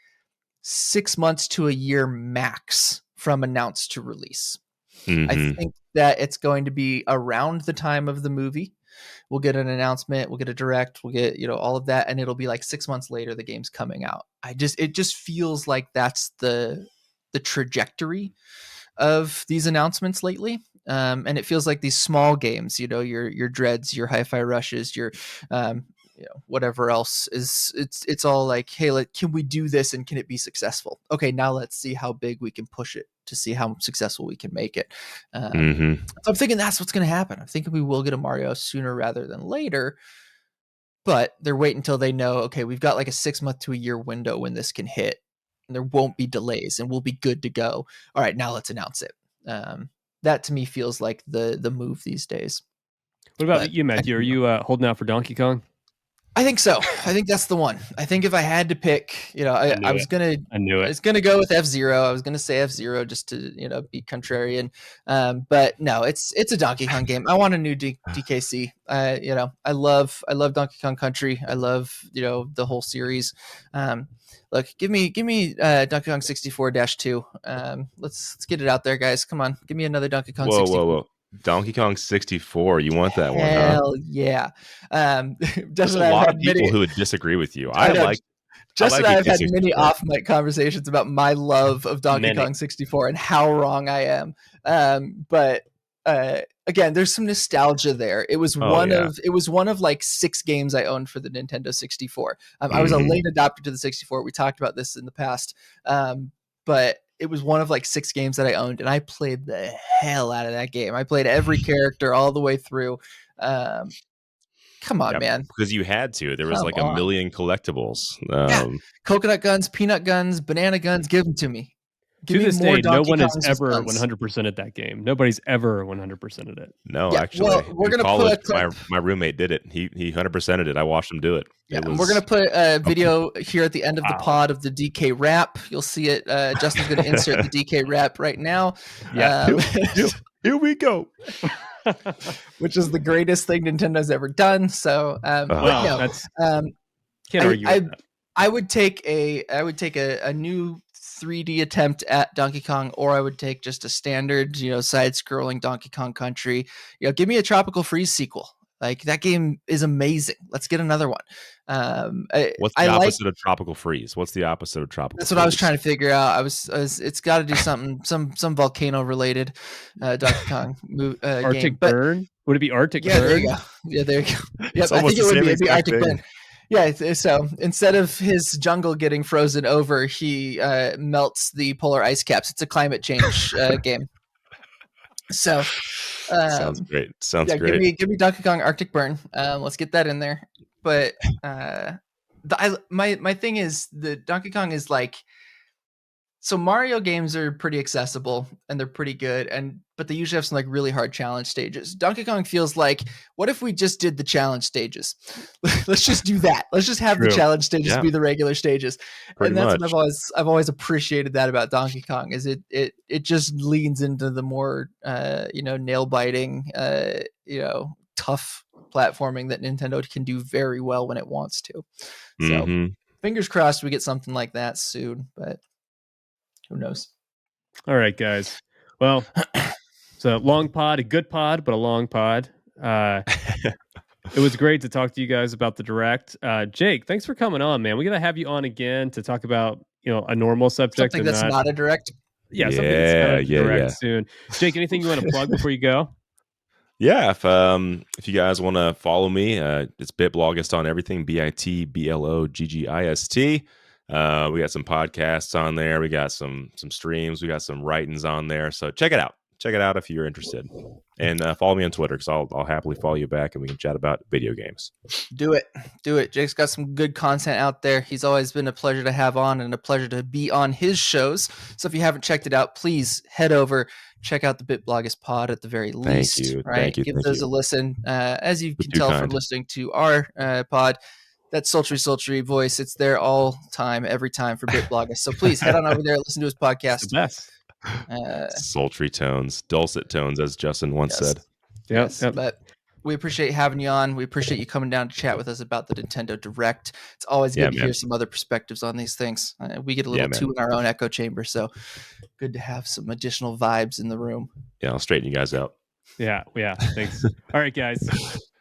Speaker 2: 6 months to a year max from announce to release. I think that it's going to be around the time of the movie. We'll get an announcement, we'll get a direct, we'll get, all of that. And it'll be like 6 months later, the game's coming out. It just feels like that's the trajectory of these announcements lately. And it feels like these small games, your Dreads, your Hi-Fi Rushes, your, whatever else is, it's all like, hey, can we do this and can it be successful? Okay, now let's see how big we can push it to see how successful we can make it. So I'm thinking that's what's going to happen. I'm thinking we will get a Mario sooner rather than later, but they're waiting until they know, okay, we've got like a 6 month to a year window when this can hit and there won't be delays and we'll be good to go. All right, now let's announce it. That to me feels like the move these days.
Speaker 1: What about you, Matthew? Are you holding out for Donkey Kong?
Speaker 2: I think so. I think that's the one. I think if I had to pick,
Speaker 1: I knew
Speaker 2: I was
Speaker 1: it.
Speaker 2: gonna
Speaker 1: I knew
Speaker 2: I
Speaker 1: it.
Speaker 2: was gonna go with F-Zero. I was gonna say F-Zero just to be contrarian. But no, it's a Donkey Kong game. I want a new DKC. I love Donkey Kong Country. I love the whole series. Look, give me Donkey Kong 64-2. Let's get it out there, guys. Come on, give me another Donkey Kong
Speaker 3: Whoa,
Speaker 2: 64.
Speaker 3: whoa, whoa! Donkey Kong 64. You want that one, huh?
Speaker 2: Hell yeah.
Speaker 3: There's
Speaker 2: Justin
Speaker 3: a
Speaker 2: and I have
Speaker 3: lot
Speaker 2: had
Speaker 3: of people
Speaker 2: many.
Speaker 3: who would disagree with you.
Speaker 2: I know. Justin
Speaker 3: like
Speaker 2: and I have had
Speaker 3: the
Speaker 2: many
Speaker 3: 64.
Speaker 2: off mic conversations about my love of Donkey
Speaker 1: Many.
Speaker 2: Kong 64 and how wrong I am. But again, there's some nostalgia there. It was one of like 6 games I owned for the Nintendo 64. I was a late adopter to the 64. We talked about this in the past. But it was one of like 6 games that I owned, and I played the hell out of that game. I played every character all the way through. Come on, man.
Speaker 3: Because you had to. There was
Speaker 2: Come
Speaker 3: like
Speaker 2: on.
Speaker 3: a million collectibles.
Speaker 2: Coconut guns, peanut guns, banana guns, give them to me.
Speaker 1: To this day, no one has
Speaker 2: Kongs with
Speaker 1: ever
Speaker 2: guns.
Speaker 1: 100% at that game. Nobody's ever 100%ed it.
Speaker 3: No,
Speaker 2: Yeah,
Speaker 3: actually,
Speaker 2: well, we're
Speaker 3: in
Speaker 2: gonna
Speaker 3: college,
Speaker 2: put
Speaker 3: my roommate did it. He 100%ed it. I watched him do it.
Speaker 2: yeah,
Speaker 3: It
Speaker 2: and
Speaker 3: was,
Speaker 2: we're gonna put a video here at the end of the
Speaker 1: Wow.
Speaker 2: pod of the DK rap. You'll see it. Justin's gonna insert the DK rap right now.
Speaker 1: Yeah.
Speaker 3: Here we go.
Speaker 2: Which is the greatest thing Nintendo's ever done. So,
Speaker 1: Wow,
Speaker 2: no,
Speaker 1: that's
Speaker 2: um,
Speaker 1: can't argue with that.
Speaker 2: I would take a new 3D attempt at Donkey Kong, or I would take just a standard, side-scrolling Donkey Kong Country. Give me a Tropical Freeze sequel. Like, that game is amazing. Let's get another one.
Speaker 3: What's the opposite of Tropical Freeze? What's the opposite of Tropical
Speaker 2: That's
Speaker 3: Freeze?
Speaker 2: what I was trying to figure out. It's got to do something, some volcano related Donkey Kong
Speaker 1: Arctic
Speaker 2: game.
Speaker 1: Burn? Would it be Arctic
Speaker 2: Yeah,
Speaker 1: Burn?
Speaker 2: there you go. Yeah, there you go. Yep, I
Speaker 3: almost
Speaker 2: think it would
Speaker 3: the
Speaker 2: be.
Speaker 3: same
Speaker 2: It'd be
Speaker 3: exact
Speaker 2: Arctic
Speaker 3: thing.
Speaker 2: Burn. Yeah, so instead of his jungle getting frozen over, he melts the polar ice caps. It's a climate change game. So
Speaker 3: sounds great. Sounds great.
Speaker 2: Give me Donkey Kong Arctic Burn. Let's get that in there. But my thing is the Donkey Kong is like, so Mario games are pretty accessible and they're pretty good, but they usually have some like really hard challenge stages. Donkey Kong feels like, what if we just did the challenge stages? Let's just do that. Let's just have
Speaker 3: True.
Speaker 2: the challenge stages
Speaker 3: Yeah.
Speaker 2: be the regular stages.
Speaker 3: Pretty
Speaker 2: And that's
Speaker 3: much.
Speaker 2: what I've always appreciated that about Donkey Kong, is it just leans into the more nail biting tough platforming that Nintendo can do very well when it wants to. So fingers crossed we get something like that soon, but who knows?
Speaker 1: All right, guys. Well, it's a long pod, a good pod, but a long pod. It was great to talk to you guys about the Direct. Jake, thanks for coming on, man. We got to have you on again to talk about, a normal subject.
Speaker 2: Something that's not a Direct.
Speaker 1: Yeah, something that's kind of Direct soon. Jake, anything you want to plug before you go?
Speaker 3: Yeah, if you guys want to follow me, it's BitBloggist on everything, BitBloggist. We got some podcasts on there. We got some streams. We got some writings on there. So check it out. Check it out if you're interested. And follow me on Twitter, because I'll happily follow you back and we can chat about video games.
Speaker 2: Do it. Jake's got some good content out there. He's always been a pleasure to have on and a pleasure to be on his shows. So if you haven't checked it out, please head over, check out the BitBloggist pod at the very least.
Speaker 3: Thank you.
Speaker 2: Right?
Speaker 3: Thank you.
Speaker 2: Give
Speaker 3: Thank
Speaker 2: those
Speaker 3: you.
Speaker 2: a listen. As you can
Speaker 3: Too
Speaker 2: tell
Speaker 3: kind.
Speaker 2: from listening to our pod, that sultry voice, it's there all time, every time for BitBloggist. So please head on over there, listen to his podcast.
Speaker 1: It's the best.
Speaker 3: Sultry tones, dulcet tones, as Justin once said.
Speaker 2: Yes. But we appreciate having you on. We appreciate you coming down to chat with us about the Nintendo Direct. It's always good to hear some other perspectives on these things. We get a little too in our own echo chamber, so good to have some additional vibes in the room.
Speaker 3: Yeah, I'll straighten you guys out.
Speaker 1: Yeah. Thanks. All right, guys.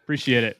Speaker 1: Appreciate it.